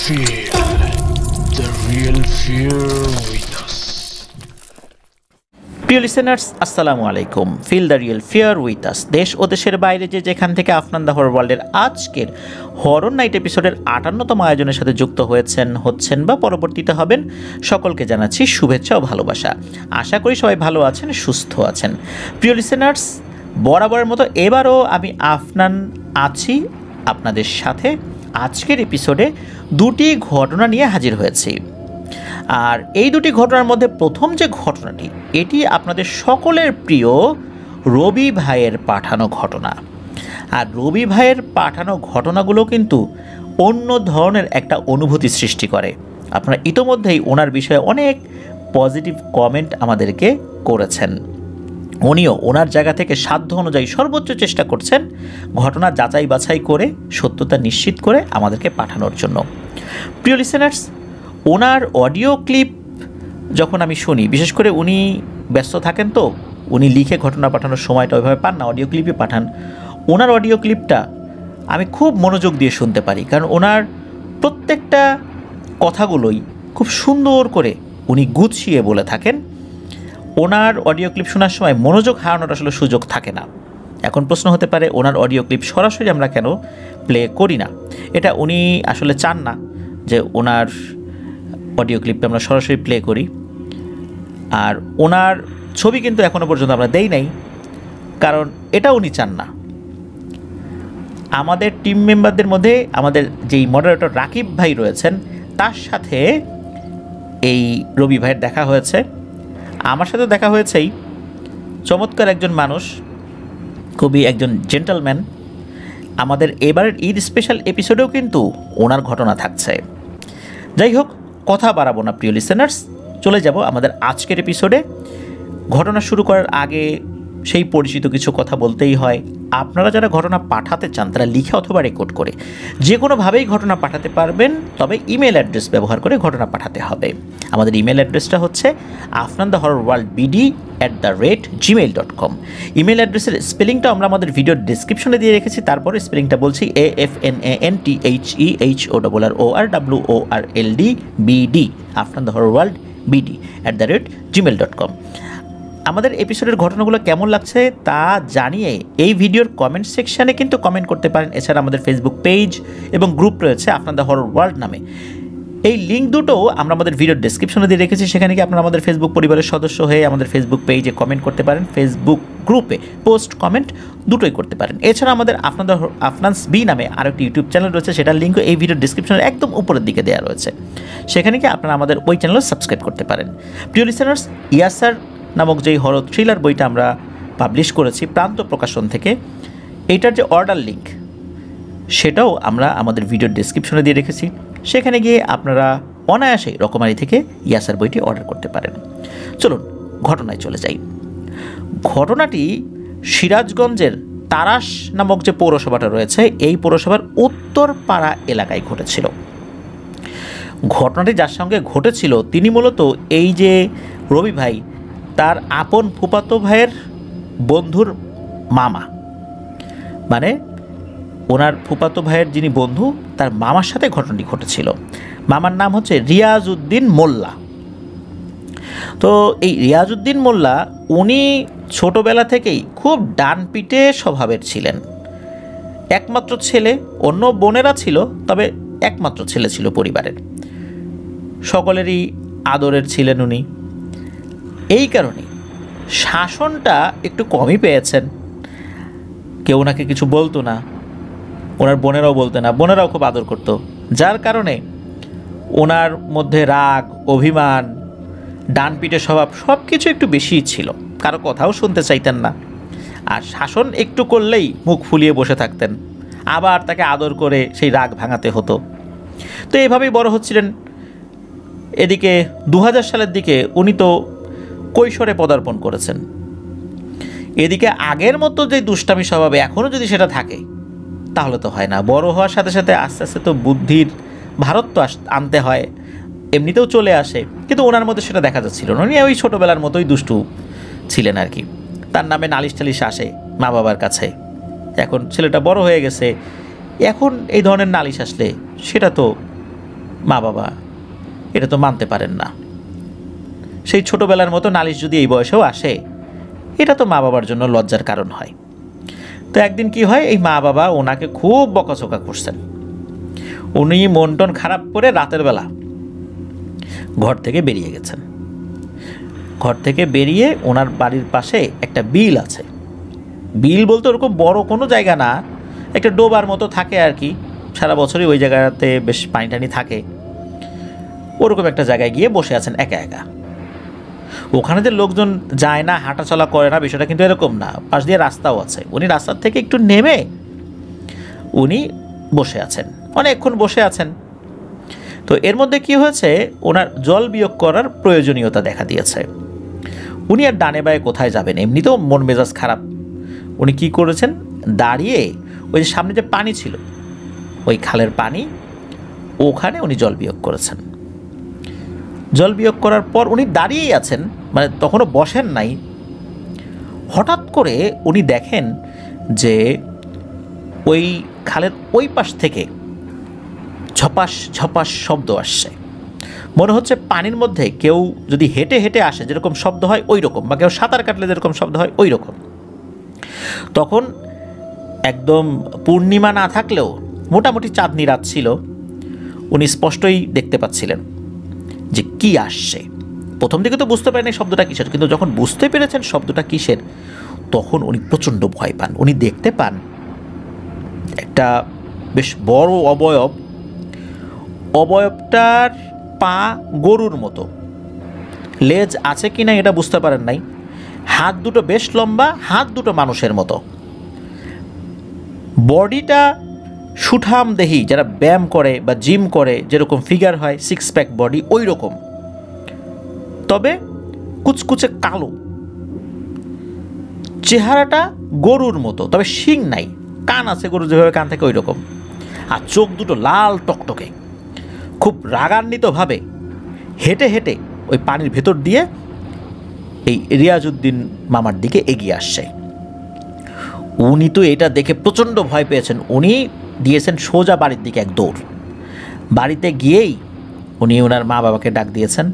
Feel the real fear with us. প্রিয় listeners, আসসালামু আলাইকুম। Feel the real fear with us. দেশ ও দেশের বাইরে যেখান থেকে আফনান দ্য হরর ওয়ার্ল্ডের আজকের হরর নাইট এপিসোডের 58তম আয়োজনের সাথে যুক্ত হচ্ছেন বা পরবর্তীতে হবেন, সকলকে জানাচ্ছি শুভেচ্ছা ও ভালোবাসা। আশা করি সবাই ভালো আছেন, সুস্থ আছেন। প্রিয় লিসেনার্স, বরাবরের মতো এবারও আমি আফনান আছি আপনাদের সাথে। আজকের এপিসোডে দুটি ঘটনা নিয়ে হাজির হয়েছি। আর এই দুটি ঘটনার মধ্যে প্রথম যে ঘটনাটি, এটি আপনাদের সকলের প্রিয় রবি ভাইয়ের পাঠানো ঘটনা। আর রবি ভাইয়ের পাঠানো ঘটনাগুলো কিন্তু অন্য ধরনের একটা অনুভূতি সৃষ্টি করে। আপনারা ইতোমধ্যেই ওনার বিষয়ে অনেক পজিটিভ কমেন্ট আমাদেরকে করেছেন। উনিও ওনার জায়গা থেকে সাধ্য অনুযায়ী সর্বোচ্চ চেষ্টা করছেন ঘটনা যাচাই বাছাই করে সত্যতা নিশ্চিত করে আমাদেরকে পাঠানোর জন্য। প্রিয় লিসেনার্স, ওনার অডিও ক্লিপ যখন আমি শুনি, বিশেষ করে উনি ব্যস্ত থাকেন, তো উনি লিখে ঘটনা পাঠানোর সময়টা ওইভাবে পান না, অডিও ক্লিপই পাঠান। ওনার অডিও ক্লিপটা আমি খুব মনোযোগ দিয়ে শুনতে পারি, কারণ ওনার প্রত্যেকটা কথাগুলোই খুব সুন্দর করে উনি গুছিয়ে বলে থাকেন। ওনার অডিও ক্লিপ শোনার সময় মনোযোগ হারানোর আসলে সুযোগ থাকে না। এখন প্রশ্ন হতে পারে, ওনার অডিও ক্লিপ সরাসরি আমরা কেন প্লে করি না? এটা উনি আসলে চান না যে ওনার অডিও ক্লিপটা আমরা সরাসরি প্লে করি। আর ওনার ছবি কিন্তু এখনও পর্যন্ত আমরা দেই নাই, কারণ এটা উনি চান না। আমাদের টিম মেম্বারদের মধ্যে আমাদের যেই মডারেটর রাকিব ভাই রয়েছেন, তার সাথে এই রবি ভাইয়ের দেখা হয়েছে। আমার সাথে দেখা হয়েছেই। চমৎকার একজন মানুষ, খুবই একজন জেন্টলম্যান। আমাদের এবারের ঈদ স্পেশাল এপিসোডেও কিন্তু ওনার ঘটনা থাকছে। যাই হোক, কথা বাড়াবো না প্রিয় লিসেনার্স, চলে যাব আমাদের আজকের এপিসোডে। ঘটনা শুরু করার আগে সেই পরিচিত কিছু কথা বলতেই হয়। আপনারা যারা ঘটনা পাঠাতে চান, তারা লিখে অথবা রেকর্ড করে যে কোনোভাবেই ঘটনা পাঠাতে পারবেন, তবে ইমেল অ্যাড্রেস ব্যবহার করে ঘটনা পাঠাতে হবে। আমাদের ইমেল অ্যাড্রেসটা হচ্ছে afnanthehorrorworldbd@gmail.com। ইমেল অ্যাড্রেসের স্পেলিংটা আমরা আমাদের ভিডিওর ডিসক্রিপশনে দিয়ে রেখেছি। তারপরে স্পেলিংটা বলছি AFNANTHEHORRORLDBD, afnanthehorrorworldbd@gmail.com। আমাদের এপিসোডের ঘটনাগুলো কেমন লাগছে তা জানিয়ে এই ভিডিওর কমেন্ট সেকশানে কিন্তু কমেন্ট করতে পারেন। এছাড়া আমাদের ফেসবুক পেজ এবং গ্রুপ রয়েছে আফনান দ্য হরর ওয়ার্ল্ড নামে। এই লিঙ্ক দুটো আমরা আমাদের ভিডিওর ডেসক্রিপশনে দিয়ে রেখেছি। সেখানে কি আপনারা আমাদের ফেসবুক পরিবারের সদস্য হয়ে আমাদের ফেসবুক পেজে কমেন্ট করতে পারেন, ফেসবুক গ্রুপে পোস্ট কমেন্ট দুটোই করতে পারেন। এছাড়া আমাদের আফনানস বি নামে আরেকটি ইউটিউব চ্যানেল রয়েছে, সেটার লিঙ্কও এই ভিডিওর ডেসক্রিপশনের একদম উপরের দিকে দেওয়া রয়েছে। সেখানে কি আপনারা আমাদের ওই চ্যানেলও সাবস্ক্রাইব করতে পারেন। প্রিয় লিসেনার্স, ইয়াসার নামক যেই হরর থ্রিলার বইটা আমরা পাবলিশ করেছি প্রান্ত প্রকাশন থেকে, এইটার যে অর্ডার লিঙ্ক সেটাও আমরা আমাদের ভিডিওর ডেসক্রিপশনে দিয়ে রেখেছি। সেখানে গিয়ে আপনারা অনায়াসে রকমারি থেকে ইয়াসার বইটি অর্ডার করতে পারেন। চলুন ঘটনায় চলে যাই। ঘটনাটি সিরাজগঞ্জের তারাস নামক যে পৌরসভাটা রয়েছে, এই পৌরসভার উত্তরপাড়া এলাকায় ঘটেছিল। ঘটনাটি যার সঙ্গে ঘটেছিল, তিনি মূলত এই যে রবি ভাই, তার আপন ফুফাতো ভাইয়ের বন্ধুর মামা, মানে ওনার ফুফাতো ভাইয়ের যিনি বন্ধু, তার মামার সাথে ঘটনাটি ঘটেছিল। মামার নাম হচ্ছে রিয়াজউদ্দিন মোল্লা। তো এই রিয়াজউদ্দিন মোল্লা, উনি ছোটোবেলা থেকেই খুব ডানপিটে স্বভাবের ছিলেন। একমাত্র ছেলে, অন্য বোনেরা ছিল, তবে একমাত্র ছেলে ছিল পরিবারের। সকলেরই আদরের ছিলেন উনি। এই কারণে শাসনটা একটু কমই পেয়েছেন। কেউ ওনাকে কিছু বলতো না, ওনার বোনেরাও বলতো না, বোনেরাও খুব আদর করতো। যার কারণে ওনার মধ্যে রাগ, অভিমান, ডানপিটে স্বভাব সব কিছু একটু বেশিই ছিল। কারো কথাও শুনতে চাইতেন না, আর শাসন একটু করলেই মুখ ফুলিয়ে বসে থাকতেন। আবার তাকে আদর করে সেই রাগ ভাঙাতে হতো। তো এইভাবেই বড় হচ্ছিলেন। এদিকে 2000 সালের দিকে উনি তো কৈশোরে পদার্পণ করেছেন। এদিকে আগের মতো যে দুষ্টামি স্বভাবে এখনও যদি সেটা থাকে, তাহলে তো হয় না। বড় হওয়ার সাথে সাথে আস্তে আস্তে তো বুদ্ধির ভারত তো আনতে হয়, এমনিতেও চলে আসে, কিন্তু ওনার মধ্যে সেটা দেখা যাচ্ছিল না। উনি ওই ছোটোবেলার মতোই দুষ্টু ছিলেন আর কি। তার নামে নালিশ টালিশ আসে মা বাবার কাছে। এখন ছেলেটা বড় হয়ে গেছে, এখন এই ধরনের নালিশ আসলে সেটা তো মা বাবা এটা তো মানতে পারেন না। সেই ছোটোবেলার মতো নালিশ যদি এই বয়সেও আসে, এটা তো মা বাবার জন্য লজ্জার কারণ হয়। তো একদিন কি হয়, এই মা বাবা ওনাকে খুব বকাঝকা করছেন। উনি মন টন খারাপ করে রাতের বেলা ঘর থেকে বেরিয়ে গেছেন। ঘর থেকে বেরিয়ে ওনার বাড়ির পাশে একটা বিল আছে। বিল বলতে ওরকম বড় কোনো জায়গা না, একটা ডোবার মতো থাকে আর কি, সারা বছরই ওই জায়গাতে বেশ পানি টানি থাকে। ওরকম একটা জায়গায় গিয়ে বসে আছেন একা একা। ওখানে যে লোকজন যায় না, হাঁটাচলা করে না, বিষয়টা কিন্তু এরকম না। পাশ দিয়ে রাস্তাও আছে। উনি রাস্তার থেকে একটু নেমে উনি বসে আছেন, অনেকক্ষণ বসে আছেন। তো এর মধ্যে কি হয়েছে, ওনার জল বিয়োগ করার প্রয়োজনীয়তা দেখা দিয়েছে। উনি আর ডানে বায়ে কোথায় যাবেন, এমনিতেও মন মেজাজ খারাপ। উনি কি করেছেন, দাঁড়িয়ে ওই যে সামনে যে পানি ছিল, ওই খালের পানি, ওখানে উনি জল বিয়োগ করেছেন। জল বিয়োগ করার পর উনি দাঁড়িয়েই আছেন, মানে তখনও বসেন নাই। হঠাৎ করে উনি দেখেন যে ওই খালের ওই পাশ থেকে ঝপাস ঝপাস শব্দ আসছে। মনে হচ্ছে পানির মধ্যে কেউ যদি হেঁটে হেঁটে আসে যেরকম শব্দ হয় ওই রকম, বা কেউ সাঁতার কাটলে যেরকম শব্দ হয় ওই রকম। তখন একদম পূর্ণিমা না থাকলেও মোটামুটি চাঁদনি রাত ছিল। উনি স্পষ্টই দেখতে পাচ্ছিলেন যে কি আসছে। প্রথম দিকে তো বুঝতে পারেনি শব্দটা কিসের, কিন্তু যখন বুঝতে পেরেছেন শব্দটা কিসের, তখন উনি প্রচণ্ড ভয় পান। উনি দেখতে পান একটা বেশ বড় অবয়ব। অবয়বটার পা গরুর মতো, লেজ আছে কি না এটা বুঝতে পারেন নাই। হাত দুটো বেশ লম্বা, হাত দুটো মানুষের মতো। বডিটা সুঠাম দেহি, যারা ব্যায়াম করে বা জিম করে যেরকম ফিগার হয়, 6 প্যাক বডি ওই রকম, তবে কুচকুচে কালো। চেহারাটা গরুর মতো, তবে শিং নাই, কান আছে গরুর যেভাবে কান থাকে ওই রকম। আর চোখ দুটো লাল টকটকে। খুব রাগান্বিতভাবে হেঁটে হেঁটে ওই পানির ভেতর দিয়ে এই রিয়াজউদ্দিন মামার দিকে এগিয়ে আসছে। উনি তো এটা দেখে প্রচণ্ড ভয় পেয়েছেন। উনি দিয়েছেন সোজা বাড়ির দিকে এক দৌড়। বাড়িতে গিয়েই উনি ওনার মা বাবাকে ডাক দিয়েছেন।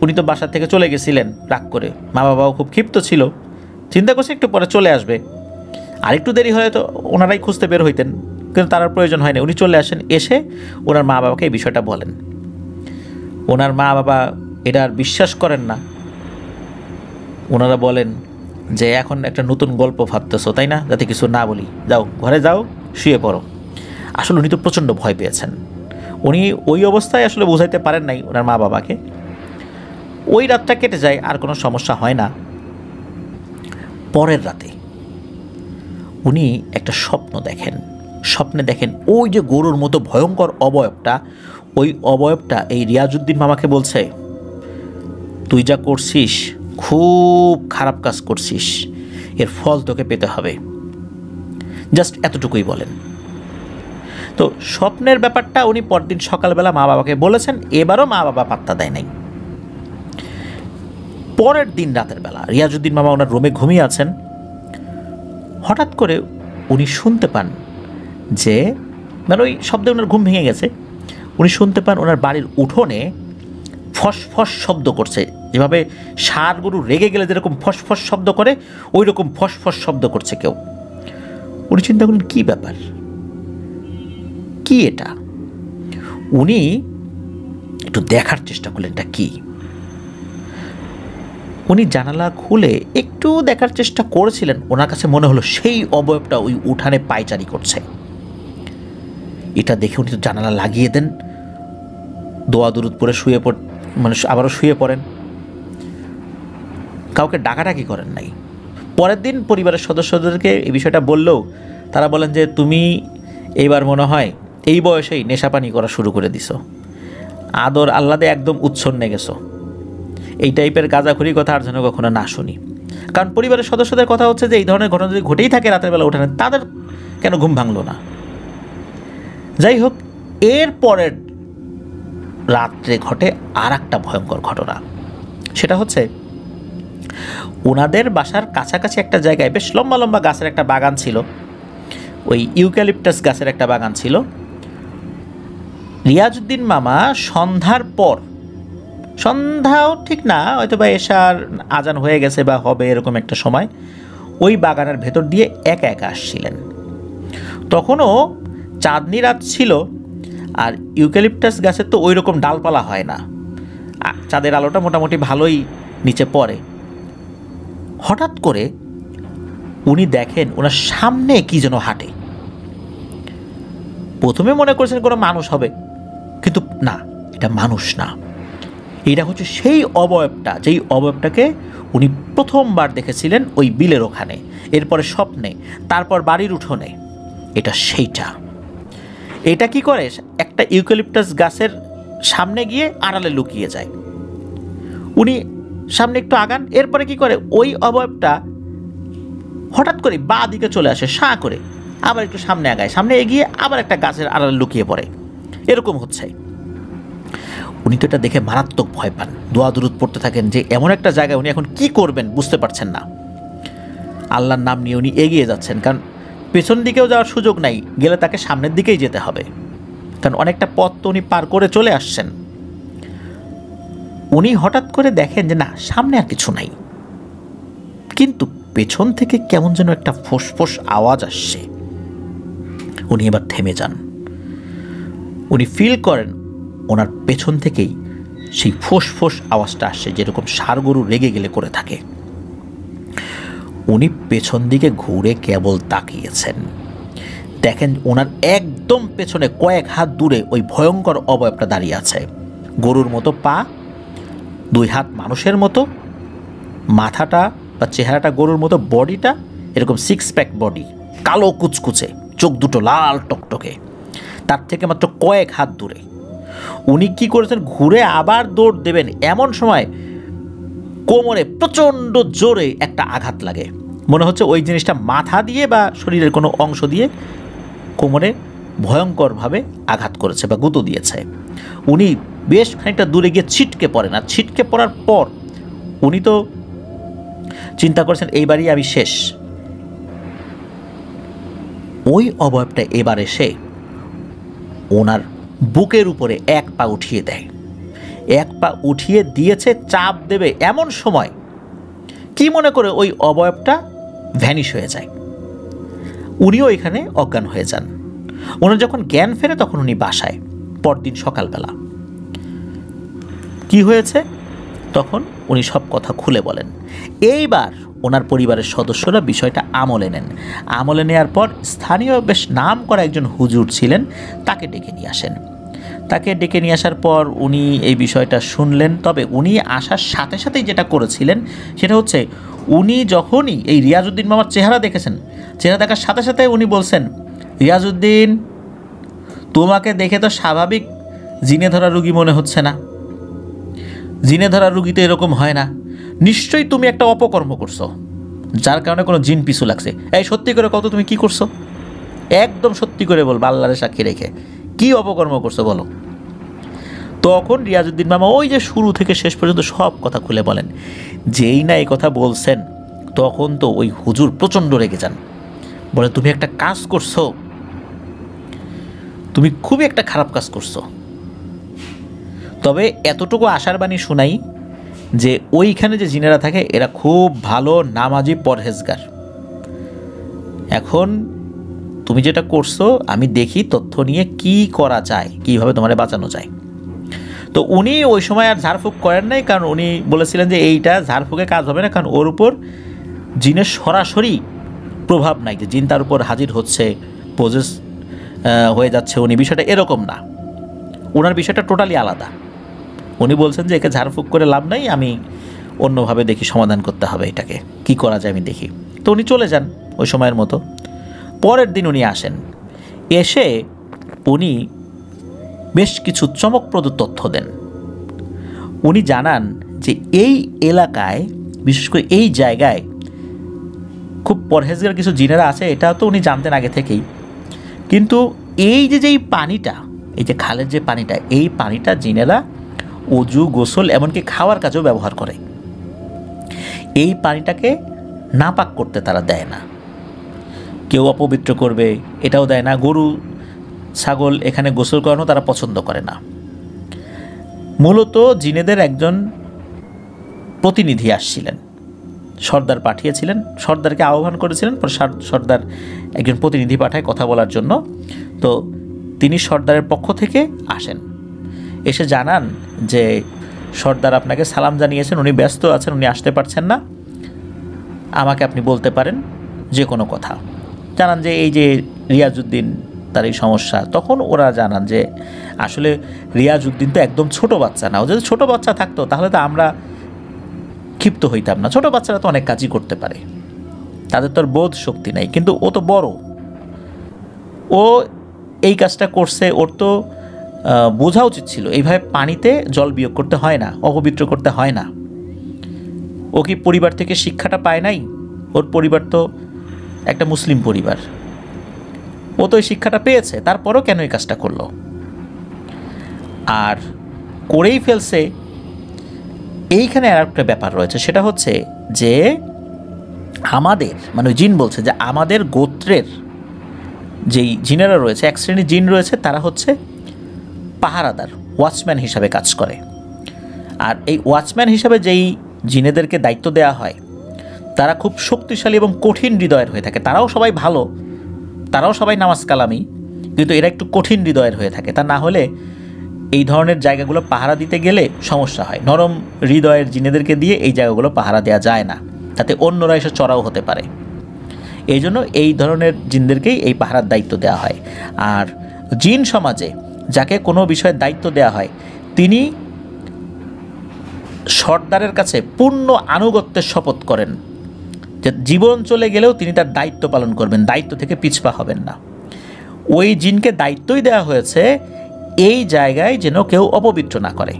উনি তো বাসা থেকে চলে গেছিলেন রাগ করে। মা বাবাও খুব ক্ষিপ্ত ছিল, চিন্তা করছে একটু পরে চলে আসবে। আরেকটু দেরি হলে তো ওনারাই খুঁজতে বের হইতেন, কিন্তু তার প্রয়োজন হয়নি। উনি চলে আসেন, এসে ওনার মা বাবাকে এই বিষয়টা বলেন। ওনার মা বাবা এটা আর বিশ্বাস করেন না। ওনারা বলেন যে এখন একটা নতুন গল্প ভাবতেছো তাই না, যাতে কিছু না বলি, যাও ঘরে যাও, শুয়ে পড়ো। আসলে উনি তো প্রচণ্ড ভয় পেয়েছেন। উনি ওই অবস্থায় আসলে বোঝাইতে পারেন নাই ওনার মা বাবাকে। ওই রাতটা কেটে যায়, আর কোনো সমস্যা হয় না। পরের রাতে উনি একটা স্বপ্ন দেখেন। স্বপ্নে দেখেন ওই যে গরুর মতো ভয়ঙ্কর অবয়বটা, ওই অবয়বটা এই রিয়াজউদ্দিন মামাকে বলছে, তুই যা করছিস খুব খারাপ কাজ করছিস, এর ফল তোকে পেতে হবে। জাস্ট এতটুকুই বলেন। তো স্বপ্নের ব্যাপারটা উনি পরদিন সকালবেলা মা বাবাকে বলেছেন। এবারও মা বাবা পাত্তা দেয় নাই। পরের দিন রাতের বেলা রিয়াজউদ্দিন মামা ওনার রুমে ঘুমিয়ে আছেন। হঠাৎ করে উনি শুনতে পান যে, মানে ওই শব্দে ওনার ঘুম ভেঙে গেছে। উনি শুনতে পান ওনার বাড়ির উঠোনে ফসফস শব্দ করছে। যেভাবে ষাঁড় গরু রেগে গেলে যেরকম ফসফস শব্দ করে, ওই রকম ফসফস শব্দ করছে কেউ। উনি চিন্তা করলেন কী ব্যাপার, কি এটা। উনি একটু দেখার চেষ্টা করলেন এটা কি। উনি জানালা খুলে একটু দেখার চেষ্টা করেছিলেন। ওনার কাছে মনে হলো সেই অবয়বটা ওই উঠানে পায়চারি করছে। এটা দেখে উনি তো জানালা লাগিয়ে দেন, দোয়া দুরুদ পরে শুয়ে মানে আবারও শুয়ে পড়েন। কাউকে ডাকাডাকি করেন নাই। পরের দিন পরিবারের সদস্যদেরকে এই বিষয়টা বললেও তারা বলেন যে, তুমি এইবার মনে হয় এই বয়সেই নেশাপানি করা শুরু করে দিছো, আদর আহ্লাদে একদম উচ্ছন্নে গেছো। এই টাইপের গাঁজাখুরির কথা আর যেন কখনো না শুনি। কারণ পরিবারের সদস্যদের কথা হচ্ছে যে এই ধরনের ঘটনা যদি ঘটেই থাকে রাতের বেলা ওঠানে, তাদের কেন ঘুম ভাঙলো না। যাই হোক, এর পরের রাত্রে ঘটে আর একটা ভয়ঙ্কর ঘটনা। সেটা হচ্ছে ওনাদের বাসার কাছাকাছি একটা জায়গায় বেশ লম্বা লম্বা গাছের একটা বাগান ছিল। ওই ইউক্যালিপটাস গাছের একটা বাগান ছিল। রিয়াজউদ্দিন মামা সন্ধ্যার পর, সন্ধ্যাও ঠিক না, হয়তো বা এশার আজান হয়ে গেছে বা হবে এরকম একটা সময়, ওই বাগানের ভেতর দিয়ে একা একা আসছিলেন। তখনও চাঁদনি রাত ছিল, আর ইউক্যালিপটাস গাছের তো ওই রকম ডালপালা হয় না, চাঁদের আলোটা মোটামুটি ভালোই নিচে পড়ে। হঠাৎ করে উনি দেখেন ওনার সামনে কি যেন হাঁটে। প্রথমে মনে করছেন কোনো মানুষ হবে, কিন্তু না, এটা মানুষ না, এটা হচ্ছে সেই অবয়বটা যেই অবয়বটাকে উনি প্রথমবার দেখেছিলেন ওই বিলের ওখানে, এরপরে স্বপ্নে, তারপর বাড়ির উঠোনে। এটা সেইটা। এটা কি করে, একটা ইউক্যালিপটাস গাছের সামনে গিয়ে আড়ালে লুকিয়ে যায়। উনি সামনে একটু আগান, এরপরে কি করে, ওই অবয়বটা হঠাৎ করে বাঁ দিকে চলে আসে সাঁ করে, আবার একটু সামনে আগায়, সামনে এগিয়ে আবার একটা গাছের আড়ালে লুকিয়ে পড়ে। এরকম হচ্ছে। উনি তো এটা দেখে মারাত্মক ভয় পান, দোয়া দুরুদ পড়তে থাকেন যে এমন একটা জায়গায় উনি এখন কি করবেন বুঝতে পারছেন না। আল্লাহর নাম নিয়ে উনি এগিয়ে যাচ্ছেন, কারণ পেছন দিকেও যাওয়ার সুযোগ নাই, গেলে তাকে সামনের দিকেই যেতে হবে, কারণ অনেকটা পথ তো উনি পার করে চলে আসছেন। উনি হঠাৎ করে দেখেন যে না, সামনে আর কিছু নাই, কিন্তু পেছন থেকে কেমন যেন একটা ফোঁস আওয়াজ আসছে। উনি এবার থেমে যান। উনি ফিল করেন ওনার পেছন থেকেই সেই ফোঁস আওয়াজটা আসছে, যেরকম ষাঁড় গরু রেগে গেলে করে থাকে। উনি পেছন দিকে ঘুরে কেবল তাকিয়েছেন, দেখেন ওনার একদম পেছনে কয়েক হাত দূরে ওই ভয়ঙ্কর অবয়বটা দাঁড়িয়ে আছে। গরুর মতো পা, 2 হাত মানুষের মতো, মাথাটা বা চেহারাটা গরুর মতো, বডিটা এরকম 6 প্যাক বডি, কালো কুচকুচে, চোখ দুটো লাল টকটকে, তার থেকে মাত্র কয়েক হাত দূরে। উনি কি করেছেন, ঘুরে আবার দৌড় দেবেন, এমন সময় কোমরে প্রচণ্ড জোরে একটা আঘাত লাগে। মনে হচ্ছে ওই জিনিসটা মাথা দিয়ে বা শরীরের কোনো অংশ দিয়ে কোমরে ভয়ঙ্করভাবে আঘাত করেছে বা গুঁতো দিয়েছে। উনি বেশ খানিকটা দূরে গিয়ে ছিটকে পড়েন, আর ছিটকে পড়ার পর উনি তো চিন্তা করেছেন এইবারই আমি শেষ। ওই অবয়বটা এবার এসে ওনার বুকের উপরে এক পা উঠিয়ে দেয়। এক পা উঠিয়ে দিয়েছে, চাপ দেবে এমন সময় কি মনে করে ওই অবয়বটা ভ্যানিশ হয়ে যায়। উনিও এখানে অজ্ঞান হয়ে যান। ওনার যখন জ্ঞান ফেরে তখন উনি বাসায়, পরদিন সকালবেলা। কি হয়েছে তখন উনি সব কথা খুলে বলেন। এইবার ওনার পরিবারের সদস্যরা বিষয়টা আমলে নেন। আমলে নেওয়ার পর স্থানীয় বেশ নাম করা একজন হুজুর ছিলেন, তাকে ডেকে নিয়ে আসেন। তাকে ডেকে নিয়ে আসার পর উনি এই বিষয়টা শুনলেন। তবে উনি আসার সাথে সাথেই যেটা করেছিলেন সেটা হচ্ছে, উনি যখনই এই রিয়াজউদ্দিন মামার চেহারা দেখেছেন, চেহারা দেখার সাথে সাথে উনি বলছেন, রিয়াজউদ্দিন, তোমাকে দেখে তো স্বাভাবিক জিনে ধরা রুগী মনে হচ্ছে না। জিনে ধরা রুগী তো এরকম হয় না, নিশ্চয়ই তুমি একটা অপকর্ম করছো, যার কারণে কোনো জিন পিছু লাগছে। এই সত্যি করে কত, তুমি কি করছো? একদম সত্যি করে বলবো, আল্লাহর সাক্ষী রেখে, কি অপকর্ম করছো বলো। তখন রিয়াজউদ্দিন মামা ওই যে শুরু থেকে শেষ পর্যন্ত সব কথা খুলে বলেন। যেই না এই কথা বলছেন তখন তো ওই হুজুর প্রচণ্ড রেগে যান, বলে তুমি একটা কাজ করছো, তুমি খুবই একটা খারাপ কাজ করছো। তবে এতটুকু আশার বাণী শোনাই যে ওইখানে যে জিনেরা থাকে এরা খুব ভালো নামাজি পরহেজগার। এখন তুমি যেটা করছো আমি দেখি তথ্য নিয়ে কি করা যায়, কিভাবে তোমারে বাঁচানো যায়। তো উনি ওই সময় আর ঝাড়ফুঁক করেন নাই, কারণ উনি বলেছিলেন যে এইটা ঝাড়ফুঁকে কাজ হবে না, কারণ ওর উপর জিনের সরাসরি প্রভাব নাই, যে জিন তার উপর হাজির হচ্ছে, পজেস হয়ে যাচ্ছে উনি, বিষয়টা এরকম না। ওনার বিষয়টা টোটালি আলাদা। উনি বলছেন যে একে ঝাড়ফুঁক করে লাভ নাই, আমি অন্যভাবে দেখি সমাধান করতে হবে, এটাকে কি করা যায় আমি দেখি। তো উনি চলে যান ওই সময়ের মতো। পরের দিন উনি আসেন, এসে উনি বেশ কিছু চমকপ্রদ তথ্য দেন। উনি জানান যে এই এলাকায়, বিশেষ করে এই জায়গায় খুব পরহেজগার কিছু জিনেরা আছে, এটা তো উনি জানতেন আগে থেকেই। কিন্তু এই যেই পানিটা, এই যে খালের যে পানিটা, এই পানিটা জিনেরা অজু, গোসল, এমনকি খাওয়ার কাজেও ব্যবহার করে। এই পানিটাকে নাপাক করতে তারা দেয় না, কেউ অপবিত্র করবে এটাও দেয় না, গরু ছাগল এখানে গোসল করানো তারা পছন্দ করে না। মূলত জিনেদের একজন প্রতিনিধি আসছিলেন, সর্দার পাঠিয়েছিলেন, সর্দারকে আহ্বান করেছিলেন, পরে সর্দার একজন প্রতিনিধি পাঠায় কথা বলার জন্য। তো তিনি সর্দারের পক্ষ থেকে আসেন, এসে জানান যে সর্দার আপনাকে সালাম জানিয়েছেন, উনি ব্যস্ত আছেন, উনি আসতে পারছেন না, আমাকে আপনি বলতে পারেন যে কোনো কথা। জানান যে এই যে রিয়াজউদ্দিন তার এই সমস্যা। তখন ওরা জানান যে আসলে রিয়াজউদ্দিন তো একদম ছোট বাচ্চা না, ও যদি ছোটো বাচ্চা থাকতো তাহলে তো আমরা ক্ষিপ্ত হইতাম না। ছোটো বাচ্চারা তো অনেক কাজই করতে পারে, তাদের তো আর বোধ শক্তি নাই, কিন্তু ও তো বড়, ও এই কাজটা করছে, ওর তো বোঝা উচিত ছিল এইভাবে পানিতে জল বিয়োগ করতে হয় না, অপবিত্র করতে হয় না। ও কি পরিবার থেকে শিক্ষাটা পায় নাই? ওর পরিবার তো একটা মুসলিম পরিবার, ও তো এই শিক্ষাটা পেয়েছে, তারপরও কেন এই কাজটা করলো? আর করেই ফেলছে। এইখানে আর একটা ব্যাপার রয়েছে, সেটা হচ্ছে যে আমাদের মানে জিন বলছে যে আমাদের গোত্রের যেই জিনেরা রয়েছে, এক শ্রেণীর জিন রয়েছে, তারা হচ্ছে পাহারাদার, ওয়াচম্যান হিসাবে কাজ করে। আর এই ওয়াচম্যান হিসাবে যেই জিনেদেরকে দায়িত্ব দেওয়া হয় তারা খুব শক্তিশালী এবং কঠিন হৃদয়ের হয়ে থাকে। তারাও সবাই ভালো, তারাও সবাই নামাজ কালামি, কিন্তু এরা একটু কঠিন হৃদয়ের হয়ে থাকে। তা না হলে এই ধরনের জায়গাগুলো পাহারা দিতে গেলে সমস্যা হয়। নরম হৃদয়ের জিনেদেরকে দিয়ে এই জায়গাগুলো পাহারা দেওয়া যায় না, তাতে অন্যরা এসে চড়াও হতে পারে। এই জন্য এই ধরনের জিনদেরকেই এই পাহারার দায়িত্ব দেওয়া হয়। আর জিন সমাজে যাকে কোনো বিষয়ের দায়িত্ব দেওয়া হয় তিনি সর্দারের কাছে পূর্ণ আনুগত্যের শপথ করেন যে জীবন চলে গেলেও তিনি তার দায়িত্ব পালন করবেন, দায়িত্ব থেকে পিছপা হবেন না। ওই জিনকে দায়িত্বই দেওয়া হয়েছে এই জায়গায় যেন কেউ অপবিত্র না করে।